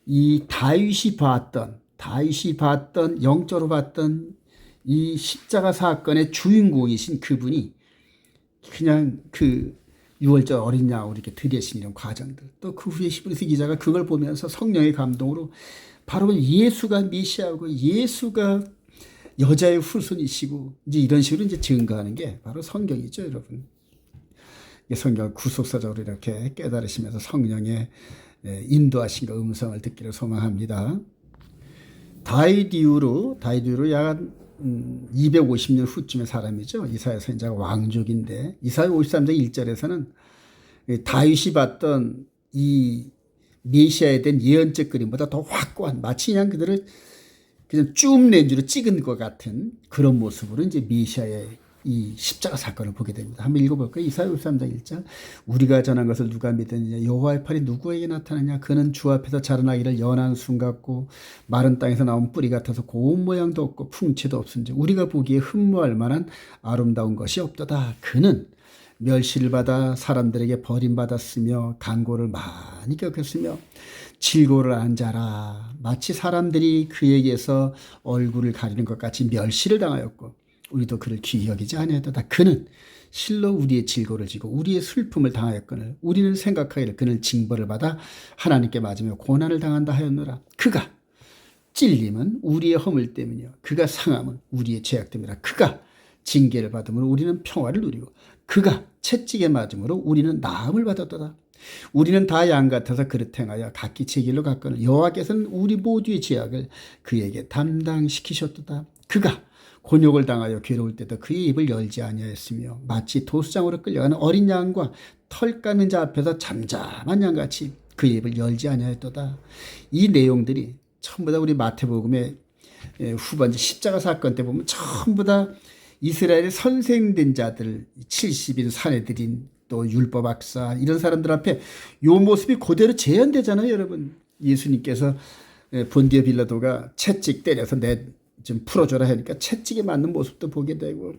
이 다윗이 봤던 영적으로 봤던 이 십자가 사건의 주인공이신 그분이 그냥 그 6월절 어린 양으로 이렇게 드리신 이런 과정들, 또 그 후에 히브리서 기자가 그걸 보면서 성령의 감동으로 바로 예수가 메시아고 예수가 여자의 후손이시고 이제 이런 식으로 이제 증거하는 게 바로 성경이죠, 여러분. 성경을 구속사적으로 이렇게 깨달으시면서 성령의 인도하신 음성을 듣기를 소망합니다. 다윗 이후로 약 250년 후쯤의 사람이죠. 이사야 선지자가 왕족인데 이사야 53장 1절에서는 다윗이 봤던 이 메시아에 대한 예언적 그림보다 더 확고한 마치 그냥 그들을 그냥 쭉 렌즈로 찍은 것 같은 그런 모습으로 이제 메시아의 이 십자가 사건을 보게 됩니다. 한번 읽어볼까요? 이사야 53장 1절. 우리가 전한 것을 누가 믿느냐? 여호와의 팔이 누구에게 나타나냐? 그는 주 앞에서 자라나기를 연한 순 같고 마른 땅에서 나온 뿌리 같아서 고운 모양도 없고 풍채도 없은지 우리가 보기에 흠모할 만한 아름다운 것이 없도다. 그는 멸시를 받아 사람들에게 버림받았으며 간고를 많이 겪었으며 질고를 앉아라. 마치 사람들이 그에게서 얼굴을 가리는 것 같이 멸시를 당하였고 우리도 그를 귀히 여기지 아니하도다. 그는 실로 우리의 질고를 지고 우리의 슬픔을 당하였거늘 우리는 생각하기를 그는 징벌을 받아 하나님께 맞으며 고난을 당한다 하였노라. 그가 찔림은 우리의 허물 때문이요 그가 상함은 우리의 죄악 때문이라. 그가 징계를 받음으로 우리는 평화를 누리고 그가 채찍에 맞음으로 우리는 나음을 받았도다. 우리는 다 양 같아서 그릇 행하여 각기 제 길로 갔거늘 여호와께서는 우리 모두의 죄악을 그에게 담당시키셨도다. 그가 곤욕을 당하여 괴로울 때도 그의 입을 열지 아니하였으며 마치 도수장으로 끌려가는 어린 양과 털 깎는 자 앞에서 잠잠한 양같이 그의 입을 열지 아니하였도다. 이 내용들이 전부 다 우리 마태복음의 후반지 십자가 사건 때 보면 전부 다 이스라엘의 선생된 자들 70인 사내들인 또 율법학사 이런 사람들 앞에 요 모습이 그대로 재현되잖아요. 여러분 예수님께서 본디오 빌라도가 채찍 때려서 좀 풀어줘라 하니까 채찍에 맞는 모습도 보게 되고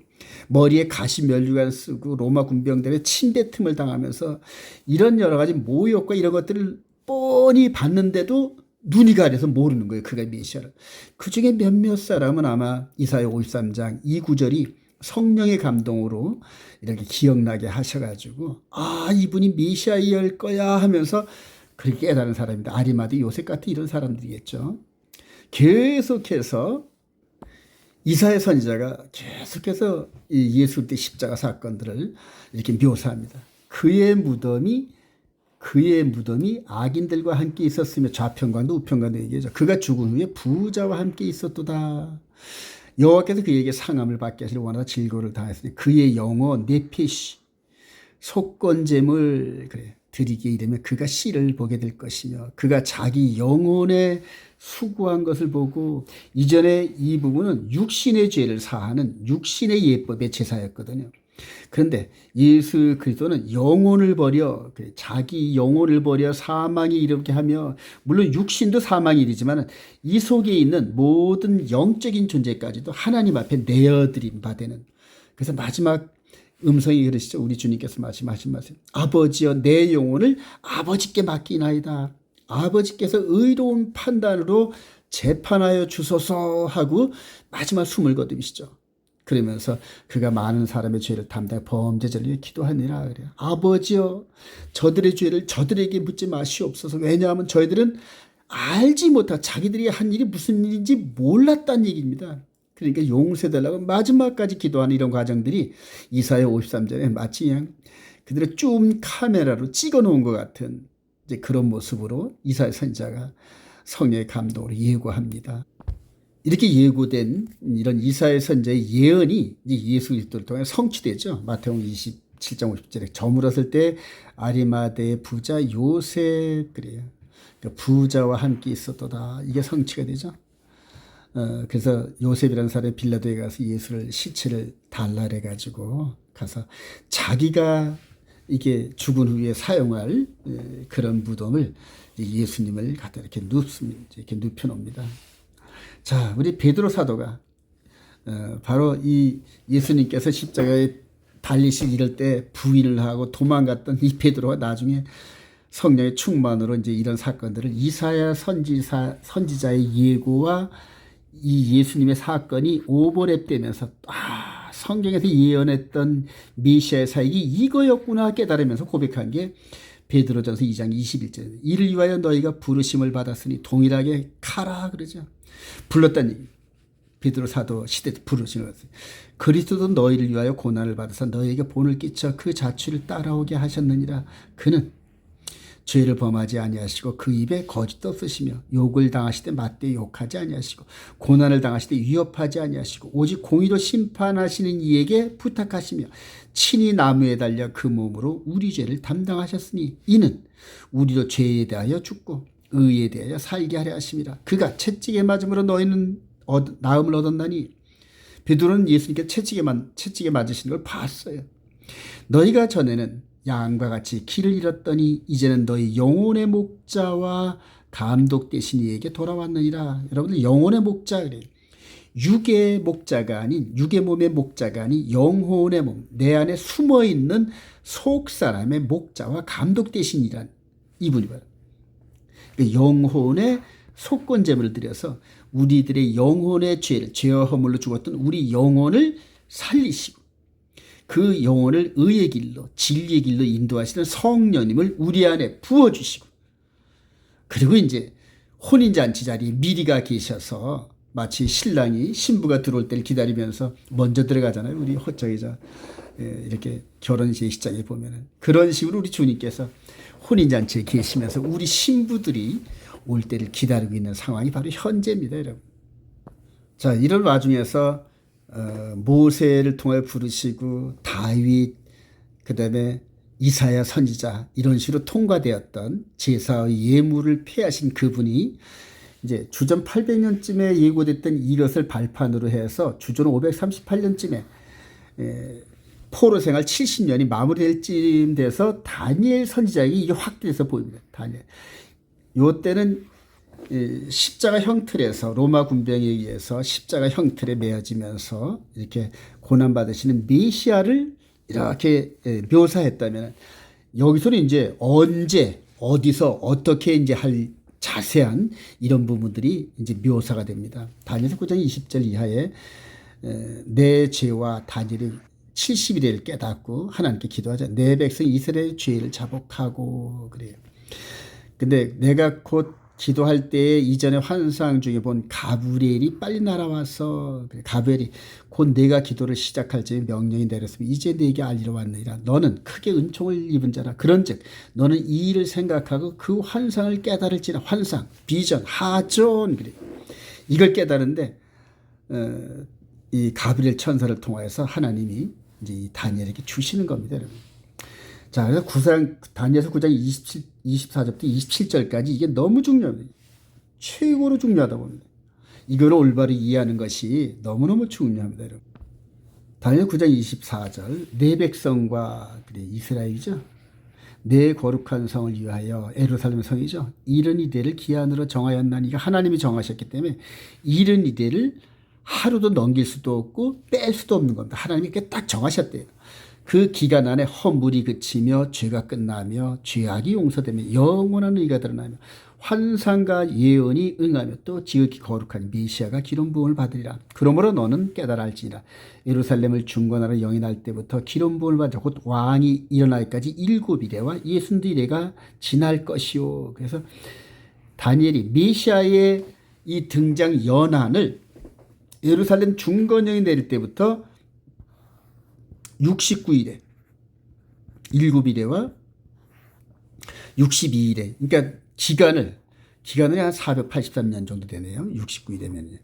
머리에 가시 면류관 쓰고 로마 군병들의 침대 틈을 당하면서 이런 여러 가지 모욕과 이런 것들을 뻔히 봤는데도 눈이 가려서 모르는 거예요. 그가 메시아를. 그중에 몇몇 사람은 아마 이사야 53장 이 구절이 성령의 감동으로 이렇게 기억나게 하셔가지고 아 이분이 메시아일 거야 하면서 그렇게 깨달은 사람입니다. 아리마드 요셉 같은 이런 사람들이겠죠. 계속해서 이사야 선지자가 계속해서 이 예수 그리스도의 십자가 사건들을 이렇게 묘사합니다. 그의 무덤이 악인들과 함께 있었으며 좌편관도 우편관도 얘기하죠. 그가 죽은 후에 부자와 함께 있었도다. 여호와께서 그에게 상함을 받게 하시려 원하다 질고를 당했으니 그의 영혼 네피시 속건잼을 드리게 이르면 그가 씨를 보게 될 것이며 그가 자기 영혼에 수고한 것을 보고 이전에 이 부분은 육신의 죄를 사하는 육신의 예법의 제사였거든요. 그런데 예수 그리스도는 영혼을 버려 자기 영혼을 버려 사망에 이르게 하며 물론 육신도 사망에 이르지만 이 속에 있는 모든 영적인 존재까지도 하나님 앞에 내어드림 바되는 그래서 마지막 음성이 그러시죠. 우리 주님께서 말씀하신 말씀 아버지여 내 영혼을 아버지께 맡기나이다. 아버지께서 의로운 판단으로 재판하여 주소서 하고 마지막 숨을 거두시죠. 그러면서 그가 많은 사람의 죄를 담당해 범죄자를 위해 기도하니라 그래요. 아버지여 저들의 죄를 저들에게 묻지 마시옵소서. 왜냐하면 저희들은 알지 못하 자기들이 한 일이 무슨 일인지 몰랐다는 얘기입니다. 그러니까 용서해달라고 마지막까지 기도하는 이런 과정들이 이사야 53절에 마치 그냥 그들의 줌 카메라로 찍어 놓은 것 같은 이제 그런 모습으로 이사야 선지자가 성령의 감동으로 예고합니다. 이렇게 예고된 이런 이사야 선지자의 예언이 예수 그리스도를 통해 성취되죠. 마태복음 27장 50절에 저물었을 때 아리마대의 부자 요셉 그래요. 그러니까 부자와 함께 있었도다. 이게 성취가 되죠. 그래서 요셉이라는 사람이 빌라도에 가서 예수를 시체를 달라래 가지고 가서 자기가 이게 죽은 후에 사용할 그런 무덤을 예수님을 갖다 이렇게 눕습니다. 이렇게 눕혀놓습니다. 자, 우리 베드로 사도가 바로 이 예수님께서 십자가에 달리실 이럴 때 부인을 하고 도망갔던 이 베드로가 나중에 성령의 충만으로 이제 이런 사건들을 이사야 선지자의 예고와 이 예수님의 사건이 오버랩되면서 성경에서 예언했던 메시아의 사역이 이거였구나 깨달으면서 고백한 게 베드로전서 2장 21절 이를 위하여 너희가 부르심을 받았으니 동일하게 가라 그러죠. 불렀다는 얘기. 베드로 사도 시대 때 부르심을 받았어요. 그리스도도 너희를 위하여 고난을 받아서 너희에게 본을 끼쳐 그 자취를 따라오게 하셨느니라. 그는 죄를 범하지 아니하시고 그 입에 거짓도 없으시며 욕을 당하실 때 맞대 욕하지 아니하시고 고난을 당하실 때 위협하지 아니하시고 오직 공의로 심판하시는 이에게 부탁하시며 친히 나무에 달려 그 몸으로 우리 죄를 담당하셨으니 이는 우리도 죄에 대하여 죽고 의에 대하여 살게 하려 하심이라. 그가 채찍에 맞음으로 너희는 나음을 얻었나니 베드로는 예수님께 채찍에 맞으시는 걸 봤어요. 너희가 전에는 양과 같이 길을 잃었더니 이제는 너희 영혼의 목자와 감독 되신 이에게 돌아왔느니라. 여러분들 영혼의 목자 그래요. 육의 목자가 아닌 육의 몸의 목자가 아닌 영혼의 몸 내 안에 숨어있는 속사람의 목자와 감독 되신 이란 이분이 바로 그 영혼의 속건 제물을 드려서 우리들의 영혼의 죄를, 죄와 허물로 죽었던 우리 영혼을 살리시고 그 영혼을 의의 길로, 진리의 길로 인도하시는 성령님을 우리 안에 부어주시고, 그리고 이제 혼인잔치 자리에 미리가 계셔서 마치 신랑이 신부가 들어올 때를 기다리면서 먼저 들어가잖아요. 우리 호적이자 이렇게 결혼식 예식장에 보면은 그런 식으로 우리 주님께서 혼인잔치에 계시면서 우리 신부들이 올 때를 기다리고 있는 상황이 바로 현재입니다, 여러분. 자, 이런 와중에서 모세를 통해 부르시고 다윗, 그다음에 이사야 선지자 이런 식으로 통과되었던 제사의 예물을 폐하신 그분이 이제 주전 800년쯤에 예고됐던 이것을 발판으로 해서 주전 538년쯤에 포로 생활 70년이 마무리될 쯤 돼서 다니엘 선지자에게 이게 확대해서 보입니다. 다니엘. 요때는 십자가 형틀에서 로마 군병에 의해서 십자가 형틀에 매어지면서 이렇게 고난받으시는 메시아를 이렇게 묘사했다면, 여기서는 이제 언제 어디서 어떻게 이제 할 자세한 이런 부분들이 이제 묘사가 됩니다. 다니엘서 9장 20절 이하에 내 죄와 다니엘이 70일을 깨닫고 하나님께 기도하자. 내 백성 이스라엘의 죄를 자복하고 그래요. 근데 내가 곧 기도할 때 이전에 환상 중에 본 가브리엘이 빨리 날아와서, 가브리엘이 곧 내가 기도를 시작할 즈음에 명령이 내렸으면 이제 내게 알리러 왔느니라. 너는 크게 은총을 입은 자라. 그런즉 너는 이 일을 생각하고 그 환상을 깨달을지라. 환상, 비전, 하존, 그래. 이걸 깨달은데 이 가브리엘 천사를 통해서 하나님이 이제 이 다니엘에게 주시는 겁니다, 여러분. 자, 그래서 다니엘서 9장 24절부터 27절까지 이게 너무 중요합니다. 최고로 중요하다 봅니다. 이걸 올바로 이해하는 것이 너무너무 중요합니다, 여러분. 다니엘 9장 24절, 내 백성과, 그래, 이스라엘이죠. 내 거룩한 성을 위하여, 예루살렘 성이죠. 이른 이대를 기한으로 정하였나니, 이게 하나님이 정하셨기 때문에 이른 이대를 하루도 넘길 수도 없고 뺄 수도 없는 겁니다. 하나님이 그렇게 딱 정하셨대요. 그 기간 안에 허물이 그치며 죄가 끝나며 죄악이 용서되며 영원한 의가 드러나며 환상과 예언이 응하며 또 지극히 거룩한 메시아가 기름 부음을 받으리라. 그러므로 너는 깨달아 알지니라. 예루살렘을 중건하러 영인할 때부터 기름 부음을 받아 곧 왕이 일어나기까지 7일에와 62일에가 지날 것이요. 그래서 다니엘이 메시아의 이 등장 연한을 예루살렘 중건령이 내릴 때부터 69일에 7일에와 62일에, 그러니까 기간을 한 483년 정도 되네요. 69일이면요.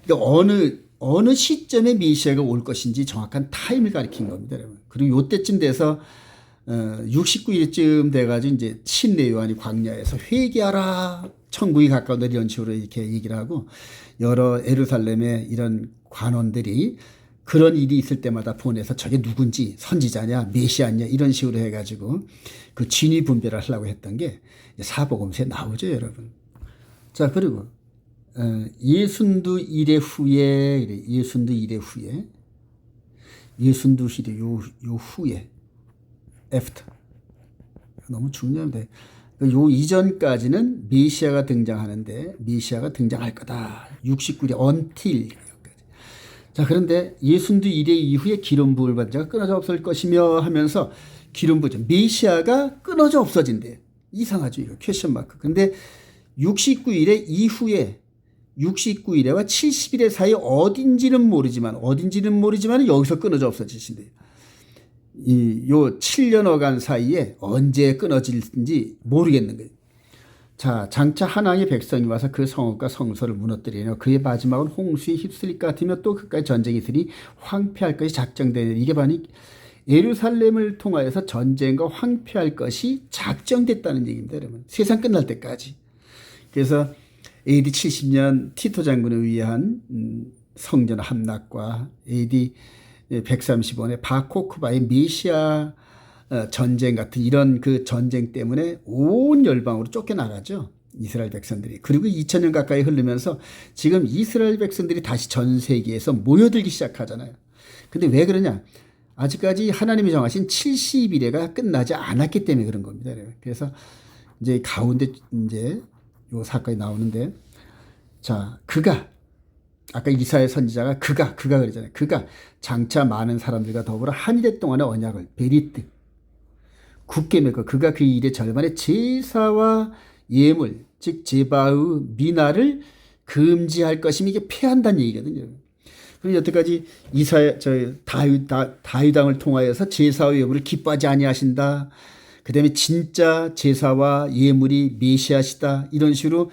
그러니까 어느 시점에 메시아가 올 것인지 정확한 타임을 가리킨 겁니다, 여러분. 그리고 요때쯤 돼서 69일쯤 돼가지고 이제 침례 요한이 광야에서 회개하라, 천국이 가까운다 이런 식으로 이렇게 얘기를 하고, 여러 예루살렘의 이런 관원들이 그런 일이 있을 때마다 보내서 저게 누군지, 선지자냐 메시아냐 이런 식으로 해가지고 그 진위 분별을 하려고 했던 게 사복음서에 나오죠, 여러분. 자, 그리고 예순두 일의 후에, 예순두 일의 후에, 예순두 일의 요 후에, after, 너무 중요한데, 요 이전까지는 메시아가 등장하는데, 메시아가 등장할 거다. 69일 until. 자, 그런데 예순두 일의 이후에 기름 부음을 받은 자가 끊어져 없을 것이며 하면서 기름 부음, 메시아가 끊어져 없어진대요. 이상하죠, 이거 퀘션 마크. 근데 69일의 이후에 69일에와 70일의 사이 어딘지는 모르지만 여기서 끊어져 없어지신대요. 요 7년여간 사이에 언제 끊어질지 모르겠는 거예요. 자, 장차 하나님의 백성이 와서 그 성읍과 성소를 무너뜨리며 그의 마지막은 홍수에 휩쓸릴 것 같으며 또 그까지 전쟁이 있으니 황폐할 것이 작정되는, 이게 바로 예루살렘을 통하여서 전쟁과 황폐할 것이 작정됐다는 얘기입니다, 여러분. 세상 끝날 때까지. 그래서 AD 70년 티토 장군에 의한 성전 함락과 AD 135년에 바코크바의 메시아 전쟁 같은 이런 그 전쟁 때문에 온 열방으로 쫓겨나가죠, 이스라엘 백성들이. 그리고 2000년 가까이 흐르면서 지금 이스라엘 백성들이 다시 전 세계에서 모여들기 시작하잖아요. 근데 왜 그러냐? 아직까지 하나님이 정하신 70일에가 끝나지 않았기 때문에 그런 겁니다. 그래서 이제 가운데 이제 요 사건이 나오는데, 자, 그가 아까 이사야 선지자가 그가 그러잖아요. 그가 장차 많은 사람들과 더불어 한 해 동안의 언약을 베리트 굳게 맺고 그가 그 일의 절반의 제사와 예물 즉 제바의 미나를 금지할 것이면 이게 폐한다는 얘기거든요. 그럼 여태까지 이사야 다윗 왕을 통하여서 제사와 예물을 기뻐하지 아니하신다. 그다음에 진짜 제사와 예물이 메시아시다. 이런 식으로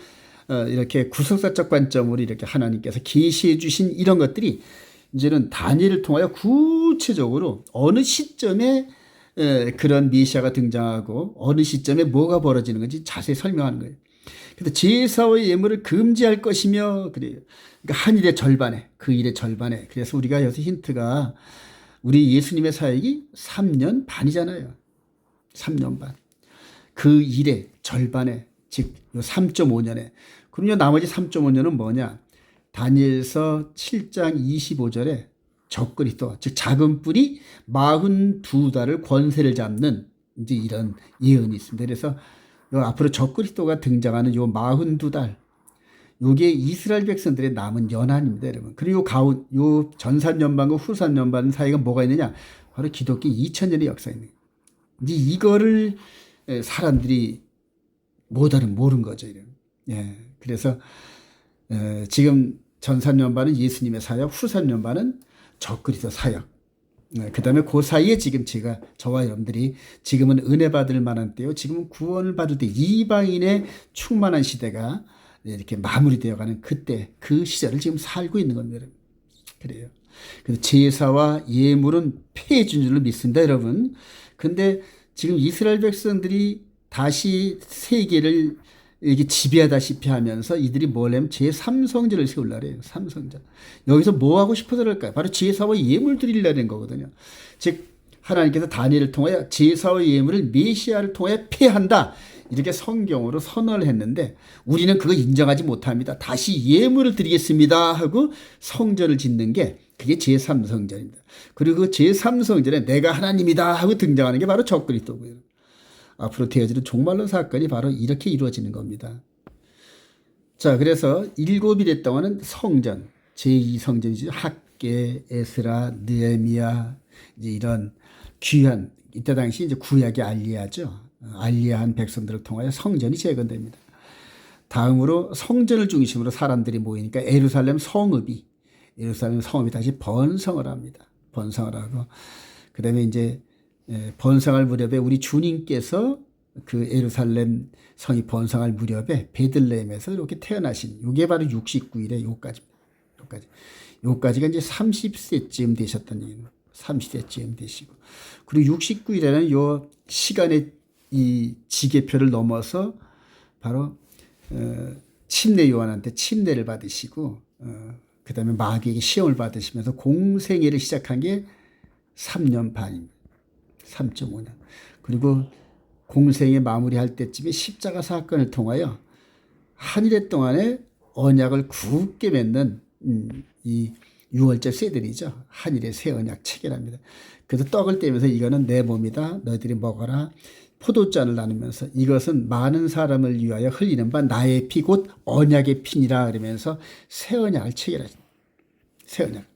이렇게 구속사적 관점으로 이렇게 하나님께서 계시해 주신 이런 것들이 이제는 다니엘을 통하여 구체적으로 어느 시점에 그런 메시아가 등장하고 어느 시점에 뭐가 벌어지는 건지 자세히 설명하는 거예요. 그래서 제사와 예물을 금지할 것이며 그래요. 그러니까 한 일의 절반에 그 일의 절반에 그래서 우리가 여기서 힌트가 우리 예수님의 사역이 3년 반이잖아요. 3년 반. 그 일의 절반에 즉 3.5년에 그럼요 나머지 3.5년은 뭐냐 다니엘서 7장 25절에 적그리스도 즉 작은 뿔이 42달을 권세를 잡는 이제 이런 예언이 있습니다. 그래서 앞으로 적그리스도가 등장하는 요 42달 요게 이스라엘 백성들의 남은 연한입니다, 여러분. 그리고 요 전산연반과 후산연반 사이가 뭐가 있느냐 바로 기독교 2000년의 역사입니다. 이제 이거를 사람들이 모르는 거죠. 예. 그래서 지금 전산연반은 예수님의 사역, 후산연반은 적그리스도 사역. 그 다음에 그 사이에 지금 저와 여러분들이 지금은 은혜 받을 만한 때요. 지금은 구원을 받을 때 이방인의 충만한 시대가 이렇게 마무리되어가는 그때 그 시절을 지금 살고 있는 겁니다. 그래요. 그래서 제사와 예물은 폐해 준 줄로 믿습니다, 여러분. 근데 지금 이스라엘 백성들이 다시 세계를 이렇게 지배하다시피 하면서 이들이 뭘 하면 제3성전을 세우려고 해요. 3성전. 여기서 뭐 하고 싶어서 그럴까요? 바로 제사와 예물 드리려는 거거든요. 즉 하나님께서 다니엘을 통하여 제사와 예물을 메시아를 통해 폐한다. 이렇게 성경으로 선언을 했는데 우리는 그거 인정하지 못합니다. 다시 예물을 드리겠습니다 하고 성전을 짓는 게 그게 제3성전입니다. 그리고 그 제3성전에 내가 하나님이다 하고 등장하는 게 바로 적그리스도고요. 앞으로 되어지는 종말론 사건이 바로 이렇게 이루어지는 겁니다. 자, 그래서 7일의 동안은 성전, 제2성전이죠. 학계, 에스라, 느헤미야, 이제 이런 귀한, 이때 당시 이제 구약의 알리야죠. 알리야한 백성들을 통하여 성전이 재건됩니다. 다음으로 성전을 중심으로 사람들이 모이니까 예루살렘 성읍이 다시 번성을 합니다. 번성을 하고, 그 다음에 이제 번성할 무렵에 우리 주님께서 그 예루살렘 성이 번성할 무렵에 베들레헴에서 이렇게 태어나신 요게 바로 69일에 요까지가 이제 30세쯤 되셨던 얘기입니다. 30세쯤 되시고 그리고 69일에는 요 시간의 이 지계표를 넘어서 바로 침례 요한한테 침례를 받으시고 그 다음에 마귀에게 시험을 받으시면서 공생애를 시작한 게 3년 반입니다. 3.5년. 그리고 공생에 마무리할 때쯤에 십자가 사건을 통하여 한 일 동안에 언약을 굳게 맺는 이 유월절 세들이죠. 한일의 새 언약 체결합니다. 그래서 떡을 떼면서 이거는 내 몸이다. 너희들이 먹어라. 포도잔을 나누면서 이것은 많은 사람을 위하여 흘리는 바 나의 피 곧 언약의 피니라 그러면서 새 언약을 체결하십니다. 새 언약.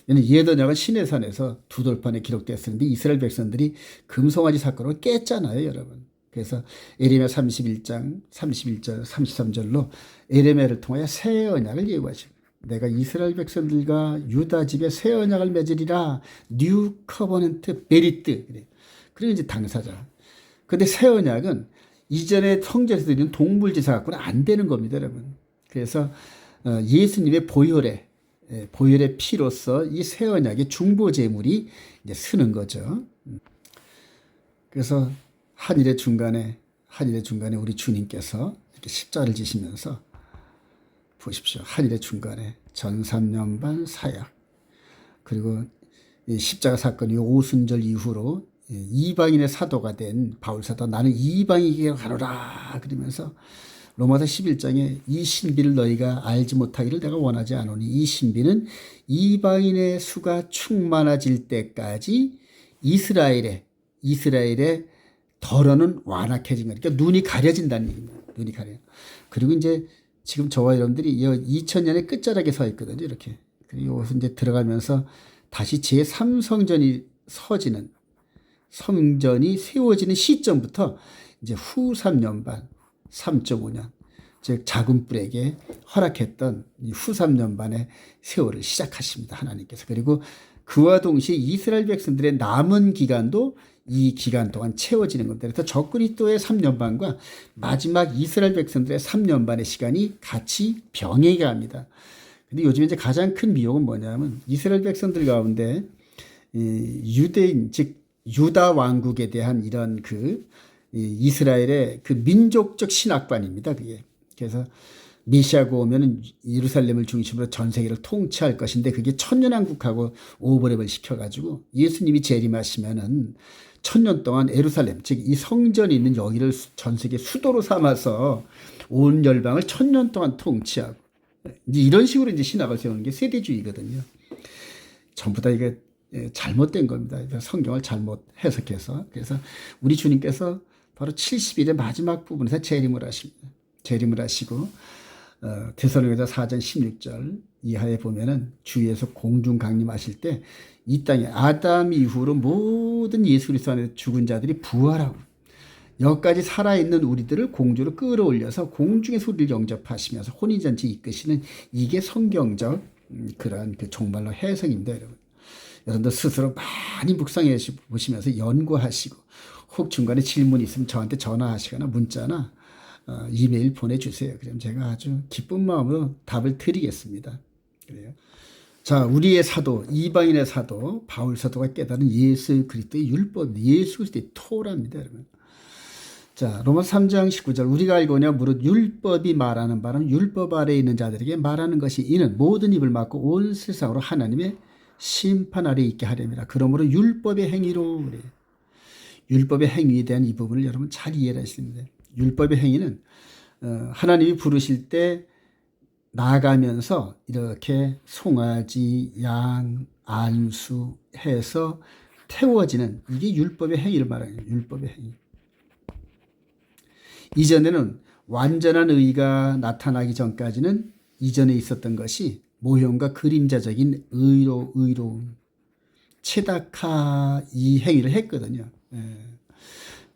옛 언약은 시내산에서 두 돌판에 기록됐었는데 이스라엘 백성들이 금송아지 사건을 깼잖아요, 여러분. 그래서 에레미야 31장 31절 33절로 에레미야를 통하여 새 언약을 예고하십니다. 내가 이스라엘 백성들과 유다 집에 새 언약을 맺으리라. 뉴 커버넌트 베리트. 그리고 이제 당사자. 근데 새 언약은 이전에 성전에서 드리는 동물 제사 갖고는 안 되는 겁니다, 여러분. 그래서 예수님의 보혈의 피로서 이 새 언약의 중보 제물이 이제 쓰는 거죠. 그래서 한일의 중간에 우리 주님께서 이렇게 십자를 지시면서 보십시오. 한일의 중간에 전삼년반 사약 그리고 십자가 사건이 오순절 이후로 이방인의 사도가 된 바울 사도 나는 이방인에게 가노라 그러면서 로마서 11장에 이 신비를 너희가 알지 못하기를 내가 원하지 않으니 이 신비는 이방인의 수가 충만해질 때까지 이스라엘의 덜어는 완악해진 거니까 눈이 가려진다는 얘기입니다. 눈이 가려요. 그리고 이제 지금 저와 여러분들이 2000년의 끝자락에 서 있거든요. 이렇게. 그리고 여기서 이제 들어가면서 다시 제3성전이 성전이 세워지는 시점부터 이제 후 3년 반, 3.5년, 즉 작은 뿔에게 허락했던 후 3년 반의 세월을 시작하십니다. 하나님께서. 그리고 그와 동시에 이스라엘 백성들의 남은 기간도 이 기간 동안 채워지는 겁니다. 그래서 적그리스도의 3년 반과 마지막 이스라엘 백성들의 3년 반의 시간이 같이 병행해 갑니다. 근데 요즘 이제 가장 큰 미혹은 뭐냐면 이스라엘 백성들 가운데 유대인, 즉 유다 왕국에 대한 이런 이스라엘의 민족적 신학관입니다. 그게. 그래서 메시아가 오면은 예루살렘을 중심으로 전 세계를 통치할 것인데 그게 천년왕국하고 오버랩을 시켜가지고 예수님이 재림하시면은 1000년 동안 예루살렘, 즉 이 성전이 있는 여기를 전 세계 수도로 삼아서 온 열방을 1000년 동안 통치하고 이제 이런 식으로 이제 신학을 세우는 게 세대주의거든요. 전부 다 이게 잘못된 겁니다. 성경을 잘못 해석해서. 그래서 우리 주님께서 바로 70일의 마지막 부분에서 재림을 하십니다. 재림을 하시고 데살로니가서 4장 16절 이하에 보면은 주위에서 공중 강림하실 때 이 땅에 아담 이후로 모든 예수 그리스도 안에 죽은 자들이 부활하고 여기까지 살아있는 우리들을 공주로 끌어올려서 공중에서 우리를 영접하시면서 혼인잔치 이끄시는 이게 성경적 그러한 정말로 해석입니다. 여러분들 스스로 많이 묵상해 보시면서 연구하시고 혹 중간에 질문이 있으면 저한테 전화하시거나 문자나 이메일 보내주세요. 그럼 제가 아주 기쁜 마음으로 답을 드리겠습니다. 그래요. 자, 우리의 사도, 이방인의 사도, 바울 사도가 깨달은 예수 그리스도의 율법입니다. 예수 그리스도의 토라입니다, 여러분. 자, 로마서 3장 19절 우리가 알거냐 무릇 율법이 말하는 바는 율법 아래에 있는 자들에게 말하는 것이 이는 모든 입을 막고 온 세상으로 하나님의 심판 아래에 있게 하렵니다. 그러므로 율법의 행위로 그래요. 율법의 행위에 대한 이 부분을 여러분 잘 이해를 하십니다. 율법의 행위는 하나님이 부르실 때 나가면서 이렇게 송아지, 양, 안수 해서 태워지는 이게 율법의 행위를 말하는 거예요. 율법의 행위. 이전에는 완전한 의가 나타나기 전까지는 이전에 있었던 것이 모형과 그림자적인 의로움, 체다카 이 행위를 했거든요.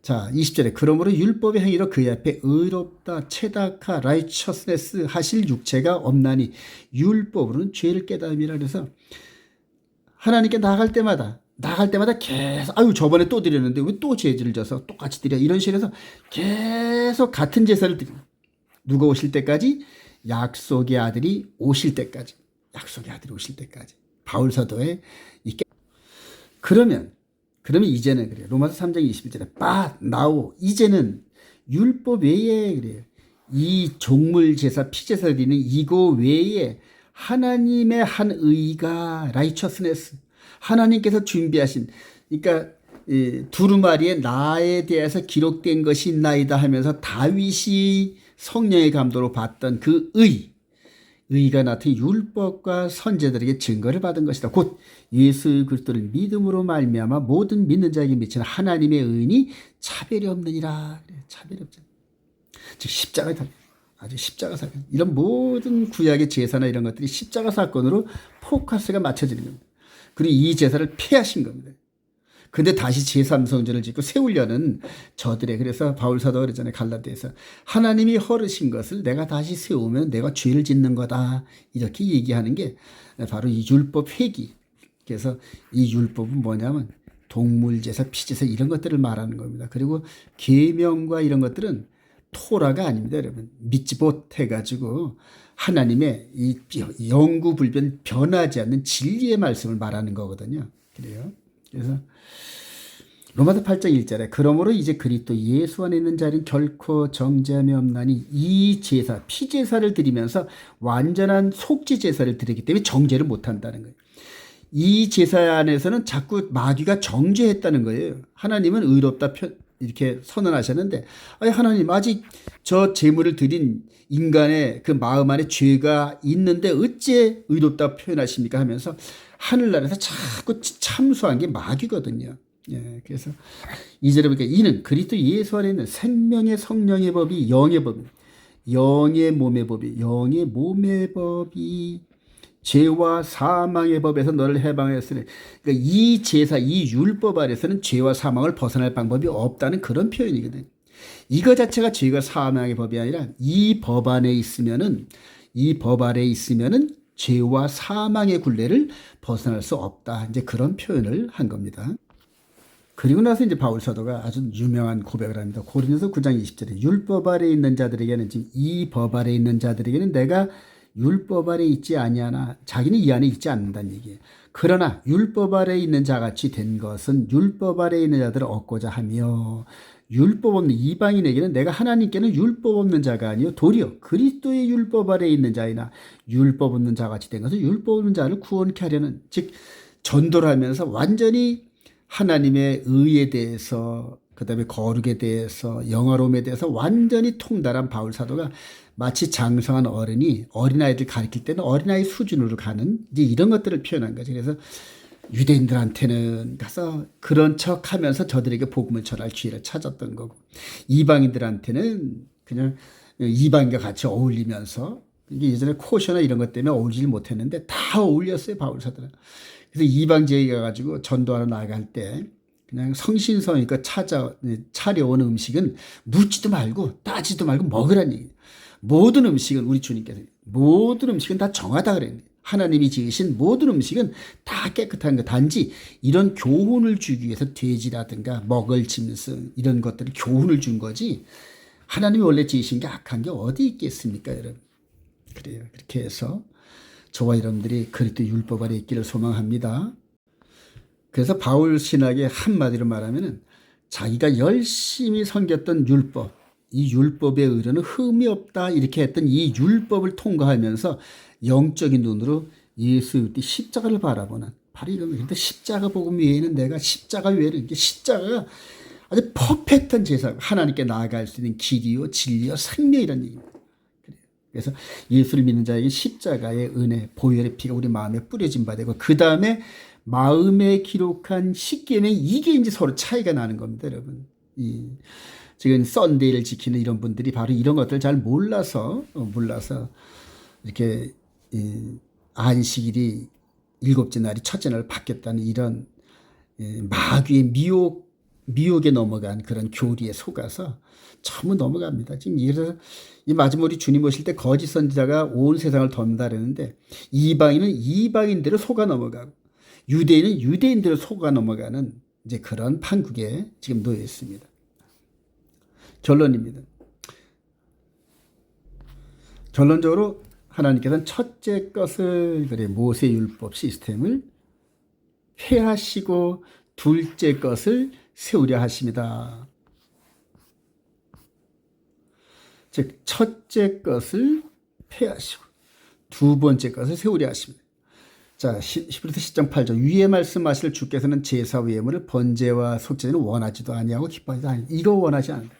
자, 20절에 그러므로 율법의 행위로 그의 앞에 의롭다, 체다카, 라이처스네스 하실 육체가 없나니 율법으로는 죄를 깨닫음이라. 그래서 하나님께 나갈 때마다 계속 아유 저번에 또 드렸는데 왜 또 죄를 져서 똑같이 드려 이런 식으로 해서 계속 같은 제사를 드려. 누가 오실 때까지? 약속의 아들이 오실 때까지. 바울 사도의 그러면 이제는 그래요. 로마서 3장 21절에 나오 이제는 율법 외에 그래요. 이 종물 제사 피제사를 드리는 이거 외에 하나님의 한 의가 라이처스네스 하나님께서 준비하신 그러니까 두루마리에 나에 대해서 기록된 것이 있나이다 하면서 다윗이 성령의 감도로 봤던 그 의가 나타내 율법과 선제들에게 증거를 받은 것이다. 곧 예수 그리스도를 믿음으로 말미암아 모든 믿는 자에게 미치는 하나님의 의인이 차별이 없느니라. 차별이 없잖아. 즉 십자가 사건, 아주 십자가 사건. 이런 모든 구약의 제사나 이런 것들이 십자가 사건으로 포커스가 맞춰지는 겁니다. 그리고 이 제사를 폐하신 겁니다. 근데 다시 제3성전을 짓고 세우려는 저들의 그래서 바울 사도가 그러잖아요. 갈라디아에서 하나님이 허르신 것을 내가 다시 세우면 내가 죄를 짓는 거다. 이렇게 얘기하는 게 바로 이 율법 회기. 그래서 이 율법은 뭐냐면 동물 제사, 피제사 이런 것들을 말하는 겁니다. 그리고 계명과 이런 것들은 토라가 아닙니다. 여러분 미tzvot 해가지고 하나님의 이 영구불변 변하지 않는 진리의 말씀을 말하는 거거든요. 그래요. 그래서 로마서 8장 1절에 그러므로 이제 그리스도 예수 안에 있는 자는 결코 정죄함이 없나니 이 제사 피제사를 드리면서 완전한 속죄 제사를 드리기 때문에 정죄를 못한다는 거예요. 이 제사 안에서는 자꾸 마귀가 정죄했다는 거예요. 하나님은 의롭다 이렇게 선언하셨는데 하나님 아직 저 제물을 드린 인간의 그 마음 안에 죄가 있는데 어째 의롭다 표현하십니까 하면서 하늘나라에서 자꾸 참수한 게 마귀거든요. 예, 그래서 2절에 보니까 이는 그리스도 예수 안에 있는 생명의 성령의 법이 영의 법, 영의 몸의 법이 영의 몸의 법이 죄와 사망의 법에서 너를 해방하였으니, 그러니까 이 제사, 이 율법 아래서는 죄와 사망을 벗어날 방법이 없다는 그런 표현이거든요. 이거 자체가 죄와 사망의 법이 아니라 이 법 안에 있으면은, 이 법 아래 있으면은 죄와 사망의 굴레를 벗어날 수 없다. 이제 그런 표현을 한 겁니다. 그리고 나서 이제 바울 사도가 아주 유명한 고백을 합니다. 고린도서 9장 20절에 율법 아래 있는 자들에게는, 지금 이 법 아래 있는 자들에게는 내가 율법 아래 있지 아니하나, 자기는 이 안에 있지 않는다는 얘기예요. 그러나 율법 아래 있는 자같이 된 것은 율법 아래 있는 자들을 얻고자 하며, 율법 없는 이방인에게는 내가 하나님께는 율법 없는 자가 아니요 도리어 그리스도의 율법 아래 있는 자이나 율법 없는 자같이 된 것은 율법 없는 자를 구원케 하려는, 즉 전도를 하면서 완전히 하나님의 의에 대해서, 그 다음에 거룩에 대해서, 영화로움에 대해서 완전히 통달한 바울 사도가 마치 장성한 어른이 어린아이들 가르칠 때는 어린아이 수준으로 가는 이제 이런 것들을 표현한 거죠. 그래서 유대인들한테는 가서 그런 척 하면서 저들에게 복음을 전할 기회를 찾았던 거고, 이방인들한테는 그냥 이방인과 같이 어울리면서, 이게 예전에 코셔나 이런 것 때문에 어울리지 못했는데 다 어울렸어요, 바울 사도는. 그래서 이방 지역에 가가지고 전도하러 나갈 때 그냥 성신성이니까 차려온 음식은 묻지도 말고 따지도 말고 먹으라는 얘기예요. 모든 음식은, 우리 주님께서 모든 음식은 다 정하다 그랬는데, 하나님이 지으신 모든 음식은 다 깨끗한 거, 단지 이런 교훈을 주기 위해서 돼지라든가 먹을 짐승 이런 것들을 교훈을 준 거지, 하나님이 원래 지으신 게 악한 게 어디 있겠습니까, 여러분. 그래요. 그렇게 해서 저와 여러분들이 그리스도 율법 아래 있기를 소망합니다. 그래서 바울 신학의 한마디로 말하면은, 자기가 열심히 섬겼던 율법, 이 율법의 의로는 흠이 없다 이렇게 했던 이 율법을 통과하면서 영적인 눈으로 예수 그리스도의 십자가를 바라보는, 바로 이런 거예요. 근데 십자가 복음 외에는, 내가 십자가 외에는, 이게 십자가가 아주 퍼펙트한 제사, 하나님께 나아갈 수 있는 길이요 진리요 생명이라는 얘기입니다. 그래서 예수를 믿는 자에게 십자가의 은혜, 보혈의 피가 우리 마음에 뿌려진 바 되고, 그 다음에 마음에 기록한 십계명, 이게 이제 서로 차이가 나는 겁니다, 여러분. 지금 썬데이를 지키는 이런 분들이 바로 이런 것들을 잘 몰라서 이렇게 안식일이 일곱째 날이 첫째 날로 바뀌었다는 이런 마귀의 미혹에 넘어간 그런 교리에 속아서 전부 넘어갑니다. 지금 그래서 이 마지막에 주님 오실 때 거짓 선지자가 온 세상을 덮는다 그러는데, 이방인은 이방인대로 속아 넘어가고 유대인은 유대인대로 속아 넘어가는 이제 그런 판국에 지금 놓여 있습니다. 결론입니다. 결론적으로 하나님께서는 첫째 것을, 그래, 모세율법 시스템을 폐하시고 둘째 것을 세우려 하십니다. 즉 첫째 것을 폐하시고 두 번째 것을 세우려 하십니다. 자, 히브리서 10장 8절, 위에 말씀하실 주께서는 제사 외물을 번제와 속죄는 원하지도 아니하고 기뻐하지도 아니, 이거 원하지 않는다.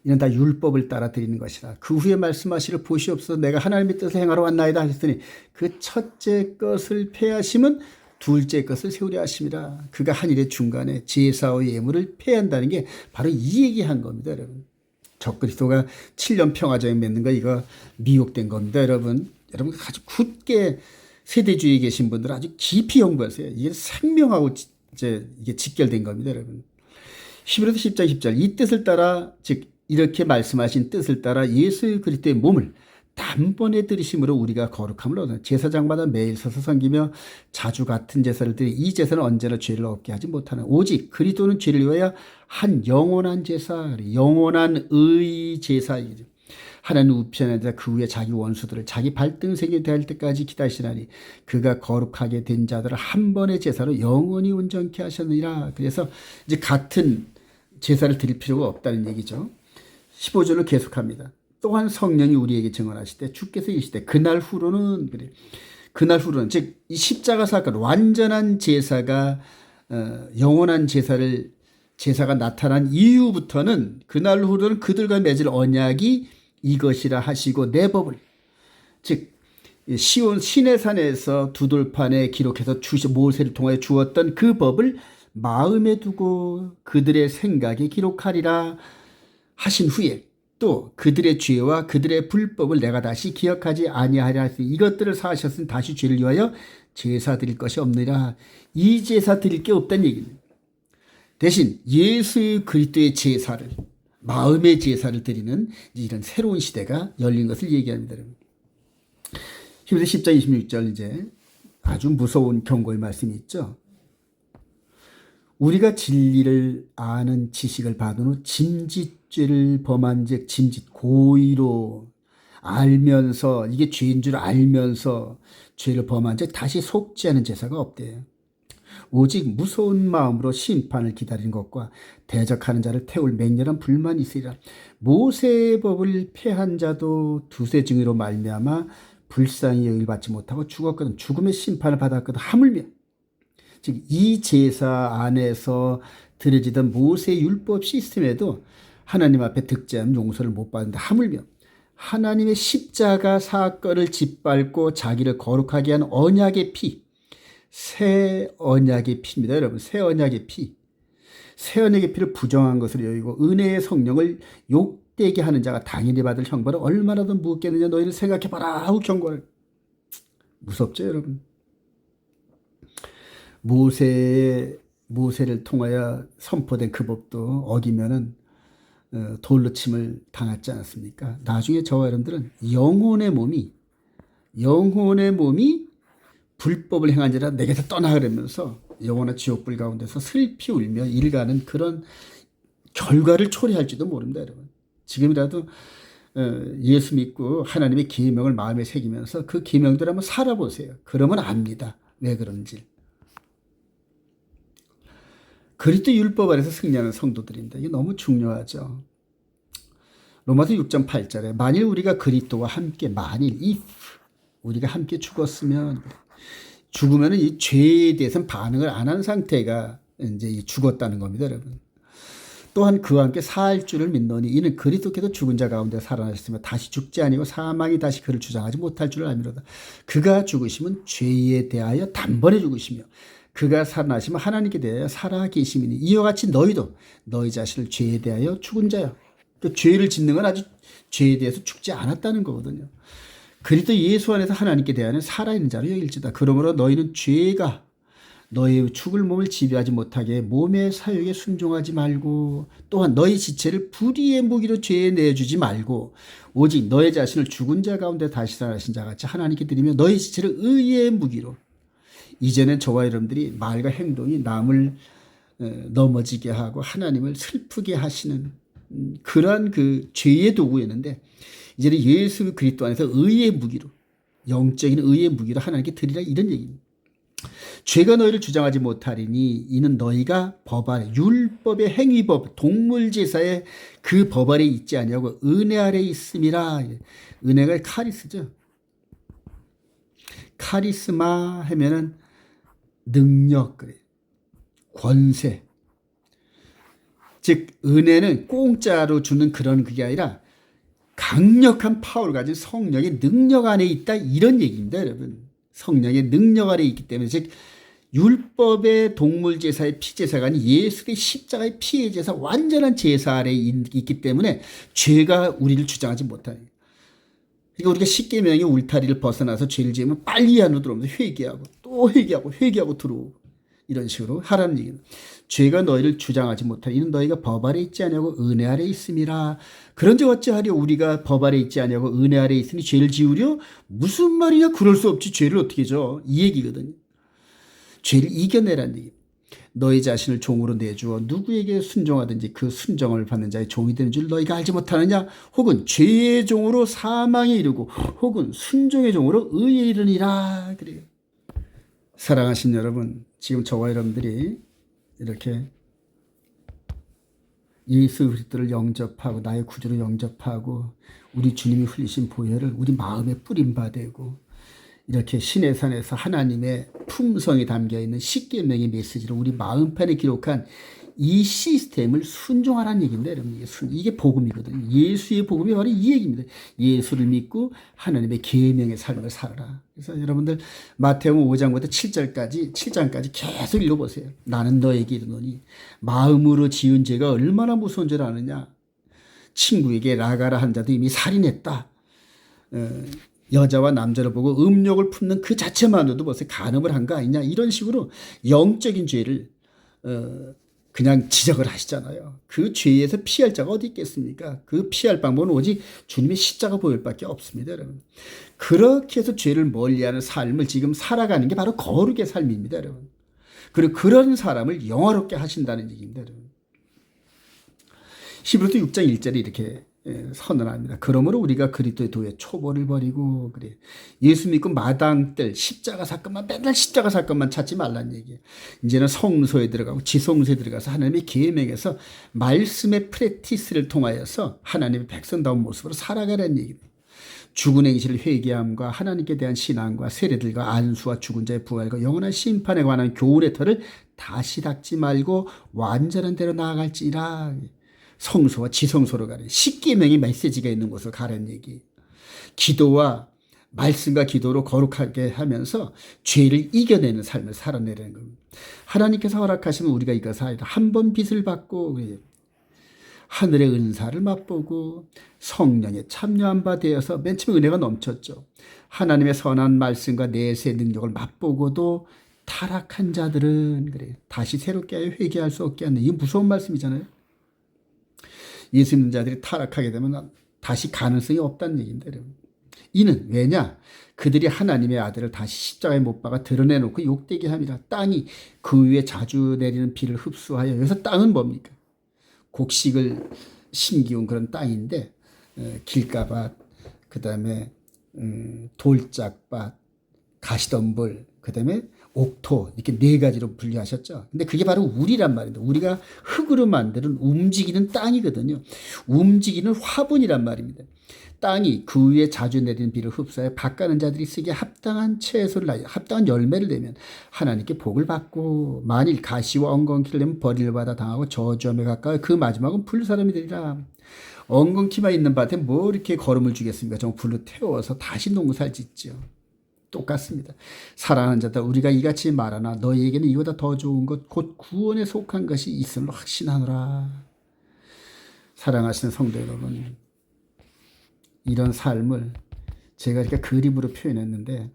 이는 다 율법을 따라 드리는 것이라. 그 후에 말씀하시를 보시옵소서, 내가 하나님의 뜻을 행하러 왔나이다 하셨더니, 그 첫째 것을 폐하심은 둘째 것을 세우려 하심이라. 그가 한 일의 중간에 제사와 예물을 폐한다는 게 바로 이 얘기한 겁니다, 여러분. 적그리스도가 7년 평화정에 맺는 거, 이거 미혹된 겁니다, 여러분. 여러분 아주 굳게 세대주의에 계신 분들은 아주 깊이 연구하세요. 이게 생명하고 이게 직결된 겁니다, 여러분. 히브리서 10장 10절, 이 뜻을 따라, 즉 이렇게 말씀하신 뜻을 따라 예수 그리스도의 몸을 단번에 들이심으로 우리가 거룩함을 얻는, 제사장마다 매일 서서 섬기며 자주 같은 제사를 드리, 이 제사는 언제나 죄를 없게 하지 못하는, 오직 그리스도는 죄를 위하여 한 영원한 제사, 영원한 의 제사이죠. 하나님 우편에 앉아 그 후에 자기 원수들을 자기 발등색이 될 때까지 기다리시나니, 그가 거룩하게 된 자들을 한 번의 제사로 영원히 온전케 하셨느니라. 그래서 이제 같은 제사를 드릴 필요가 없다는 얘기죠. 15절로 계속합니다. 또한 성령이 우리에게 증언하시되 주께서 이르시되 그날 후로는, 그래, 그날 후로는, 즉 이 십자가 사건, 완전한 제사가 영원한 제사가 나타난 이후부터는, 그날 후로는 그들과 맺을 언약이 이것이라 하시고 내 법을, 즉 시온 시내산에서 두 돌판에 기록해서 모세를 통하여 주었던 그 법을 마음에 두고 그들의 생각에 기록하리라 하신 후에 또 그들의 죄와 그들의 불법을 내가 다시 기억하지 아니하리라 하시니 이것들을 사하셨으니 다시 죄를 위하여 제사 드릴 것이 없느니라. 이 제사 드릴 게 없다는 얘기입니다. 대신 예수 그리스도의 제사를, 마음의 제사를 드리는 이런 새로운 시대가 열린 것을 얘기합니다. 히브리서 10장 26절 이제 아주 무서운 경고의 말씀이 있죠. 우리가 진리를 아는 지식을 받은 후 짐짓죄를 범한 즉 짐짓 고의로 알면서 이게 죄인 줄 알면서 죄를 범한 즉 다시 속지 않은 제사가 없대요. 오직 무서운 마음으로 심판을 기다리는 것과 대적하는 자를 태울 맹렬한 불만이 있으리라. 모세의 법을 폐한 자도 두세 증인으로 말미암아 불쌍히 여길 받지 못하고 죽었거든. 죽음의 심판을 받았거든. 하물며 즉 이 제사 안에서 드려지던 모세의 율법 시스템에도 하나님 앞에 득제한 용서를 못 받는다. 하물며 하나님의 십자가 사건을 짓밟고 자기를 거룩하게 한 언약의 피, 새 언약의 피입니다. 여러분, 새 언약의 피. 새 언약의 피를 부정한 것으로 여기고 은혜의 성령을 욕되게 하는 자가 당연히 받을 형벌을 얼마나 더 무겁겠느냐 너희를 생각해봐라 하고 경고를. 무섭죠 여러분. 모세를 통하여 선포된 그 법도 어기면은 돌로 침을 당했지 않았습니까? 나중에 저와 여러분들은 영혼의 몸이 불법을 행한 자라 내게서 떠나 그러면서 영원한 지옥불 가운데서 슬피 울며 일가는 그런 결과를 초래할지도 모릅니다. 여러분. 지금이라도 예수 믿고 하나님의 계명을 마음에 새기면서 그 계명대로 한번 살아보세요. 그러면 압니다. 왜 그런지. 그리스도 율법 아래서 승리하는 성도들입니다. 이게 너무 중요하죠. 로마서 6장 8절에 만일 우리가 그리스도와 함께 if 우리가 함께 죽었으면 죽으면 이 죄에 대해서는 반응을 안 한 상태가 이제 죽었다는 겁니다, 여러분. 또한 그와 함께 살 줄을 믿노니 이는 그리스도께서 죽은 자 가운데 살아나셨으며 다시 죽지 아니고 사망이 다시 그를 주장하지 못할 줄을 알미로다. 그가 죽으시면 죄에 대하여 단번에 죽으시며 그가 살아나시면 하나님께 대하여 살아 계심이니 이와 같이 너희도 너희 자신을 죄에 대하여 죽은 자야. 그 죄를 짓는 건 아직 죄에 대해서 죽지 않았다는 거거든요. 그리스도 예수 안에서 하나님께 대하여 살아있는 자로 여길지다. 그러므로 너희는 죄가 너희 죽을 몸을 지배하지 못하게 몸의 사욕에 순종하지 말고 또한 너희 지체를 불의의 무기로 죄에 내주지 말고 오직 너희 자신을 죽은 자 가운데 다시 살아나신 자같이 하나님께 드리며 너희 지체를 의의 무기로. 이제는 저와 여러분들이 말과 행동이 남을 넘어지게 하고 하나님을 슬프게 하시는 그러한 그 죄의 도구였는데 이제는 예수 그리스도 안에서 의의 무기로 영적인 의의 무기로 하나님께 드리라 이런 얘기입니다. 죄가 너희를 주장하지 못하리니 이는 너희가 법 아래 율법의 행위법 동물제사의 그 법 아래 있지 아니하고 은혜 아래 있음이라. 은혜가 카리스죠. 카리스마 하면은 능력, 그래. 권세. 즉 은혜는 공짜로 주는 그런 그게 아니라 강력한 파워를 가진 성령의 능력 안에 있다 이런 얘기입니다, 여러분. 성령의 능력 아래 있기 때문에 즉 율법의 동물 제사의 피 제사가 아닌 예수의 십자가의 피의 제사 완전한 제사 아래 있기 때문에 죄가 우리를 주장하지 못하는. 그러니까 우리가 십계명의 울타리를 벗어나서 죄를 지으면 빨리 안으로 들어오면서 회개하고 또 회개하고 들어오고 이런 식으로 하라는 얘기입니다. 죄가 너희를 주장하지 못하니 이는 너희가 법 아래 있지 아니하고 은혜 아래 있음이라. 그런즉 어찌하려 우리가 법 아래 있지 아니하고 은혜 아래 있으니 죄를 지으려? 무슨 말이냐? 그럴 수 없지. 죄를 어떻게 져? 이 얘기거든요. 죄를 이겨내라는 얘기. 너희 자신을 종으로 내주어 누구에게 순종하든지 그 순종을 받는 자의 종이 되는 줄 너희가 알지 못하느냐? 혹은 죄의 종으로 사망에 이르고 혹은 순종의 종으로 의에 이르니라. 그래요. 사랑하신 여러분, 지금 저와 여러분들이 이렇게 예수 그리스도를 영접하고 나의 구주로 영접하고 우리 주님이 흘리신 보혈을 우리 마음에 뿌림받고 이렇게 시내산에서 하나님의 품성이 담겨있는 십계명의 메시지를 우리 마음판에 기록한 이 시스템을 순종하라는 얘기인데, 여러분, 이게 복음이거든요. 예수의 복음이 바로 이 얘기입니다. 예수를 믿고 하나님의 계명의 삶을 살아라. 그래서 여러분들 마태복음 5장부터 7장까지 계속 읽어보세요. 나는 너에게 이르노니 마음으로 지은 죄가 얼마나 무서운 줄 아느냐. 친구에게 라가라 한 자도 이미 살인했다. 여자와 남자를 보고 음욕을 품는 그 자체만으로도 벌써 간음을 한 거 아니냐. 이런 식으로 영적인 죄를 그냥 지적을 하시잖아요. 그 죄에서 피할 자가 어디 있겠습니까? 그 피할 방법은 오직 주님의 십자가 보혈 밖에 없습니다, 여러분. 그렇게 해서 죄를 멀리하는 삶을 지금 살아가는 게 바로 거룩의 삶입니다, 여러분. 그리고 그런 사람을 영화롭게 하신다는 얘기입니다, 여러분. 히브리서 6장 1절에 이렇게 선언합니다. 그러므로 우리가 그리스도의 도에 초보를 버리고, 그래, 예수 믿고 마당들 십자가 사건만, 맨날 십자가 사건만 찾지 말란 얘기예요. 이제는 성소에 들어가고 지성소에 들어가서 하나님의 계명에서 말씀의 프랙티스를 통하여서 하나님의 백성다운 모습으로 살아가라는 얘기입니다. 죽은 행실을 회개함과 하나님께 대한 신앙과 세례들과 안수와 죽은 자의 부활과 영원한 심판에 관한 교훈의 터를 다시 닦지 말고 완전한 대로 나아갈지라. 성소와 지성소로 가는 십계명의 메시지가 있는 곳으로 가라는 얘기. 기도와 말씀과 기도로 거룩하게 하면서 죄를 이겨내는 삶을 살아내려는 겁니다. 하나님께서 허락하시면 우리가 이것을 아니라 한 번 빚을 받고 하늘의 은사를 맛보고 성령에 참여한 바 되어서 맨 처음에 은혜가 넘쳤죠. 하나님의 선한 말씀과 내세의 능력을 맛보고도 타락한 자들은 그래 다시 새롭게 하여 회개할 수 없게 하는, 이게 무서운 말씀이잖아요. 예수 믿는 자들이 타락하게 되면 다시 가능성이 없다는 얘기인데, 이는 왜냐? 그들이 하나님의 아들을 다시 십자가에 못 박아 드러내놓고 욕되게 함이라. 땅이 그 위에 자주 내리는 비를 흡수하여, 여기서 땅은 뭡니까? 곡식을 심기운 그런 땅인데, 길가밭, 그 다음에 돌짝밭, 가시덤불, 그 다음에 옥토, 이렇게 네 가지로 분류하셨죠. 근데 그게 바로 우리란 말입니다. 우리가 흙으로 만드는 움직이는 땅이거든요. 움직이는 화분이란 말입니다. 땅이 그 위에 자주 내리는 비를 흡수하여 밭가는 자들이 쓰기에 합당한 채소를, 합당한 열매를 내면 하나님께 복을 받고, 만일 가시와 엉겅퀴를 내면 벌이를 받아 당하고 저주함에 가까워 그 마지막은 불사람이 되리라. 엉겅퀴만 있는 밭에 뭐 이렇게 거름을 주겠습니까? 정말 불로 태워서 다시 농사를 짓죠. 똑같습니다. 사랑하는 자들, 우리가 이같이 말하나 너희에게는 이보다 더 좋은 것 곧 구원에 속한 것이 있음을 확신하노라. 사랑하시는 성도 여러분, 이런 삶을 제가 이렇게 그림으로 표현했는데,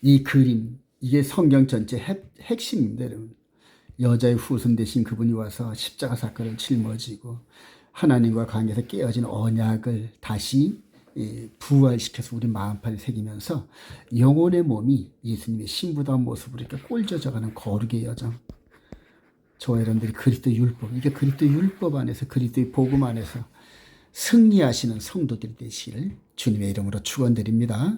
이 그림, 이게 성경 전체 핵심입니다, 여러분. 여자의 후손 대신 그분이 와서 십자가 사건을 짊어지고 하나님과 관계에서 깨어진 언약을 다시 부활시켜서 우리 마음판에 새기면서 영혼의 몸이 예수님의 신부다운 모습으로 이렇게 꼴져져가는 거룩의 여정. 저와 여러분들이 그리스도 율법, 이게 그리스도 율법 안에서, 그리스도의 복음 안에서 승리하시는 성도들이 되시기를 주님의 이름으로 축원드립니다.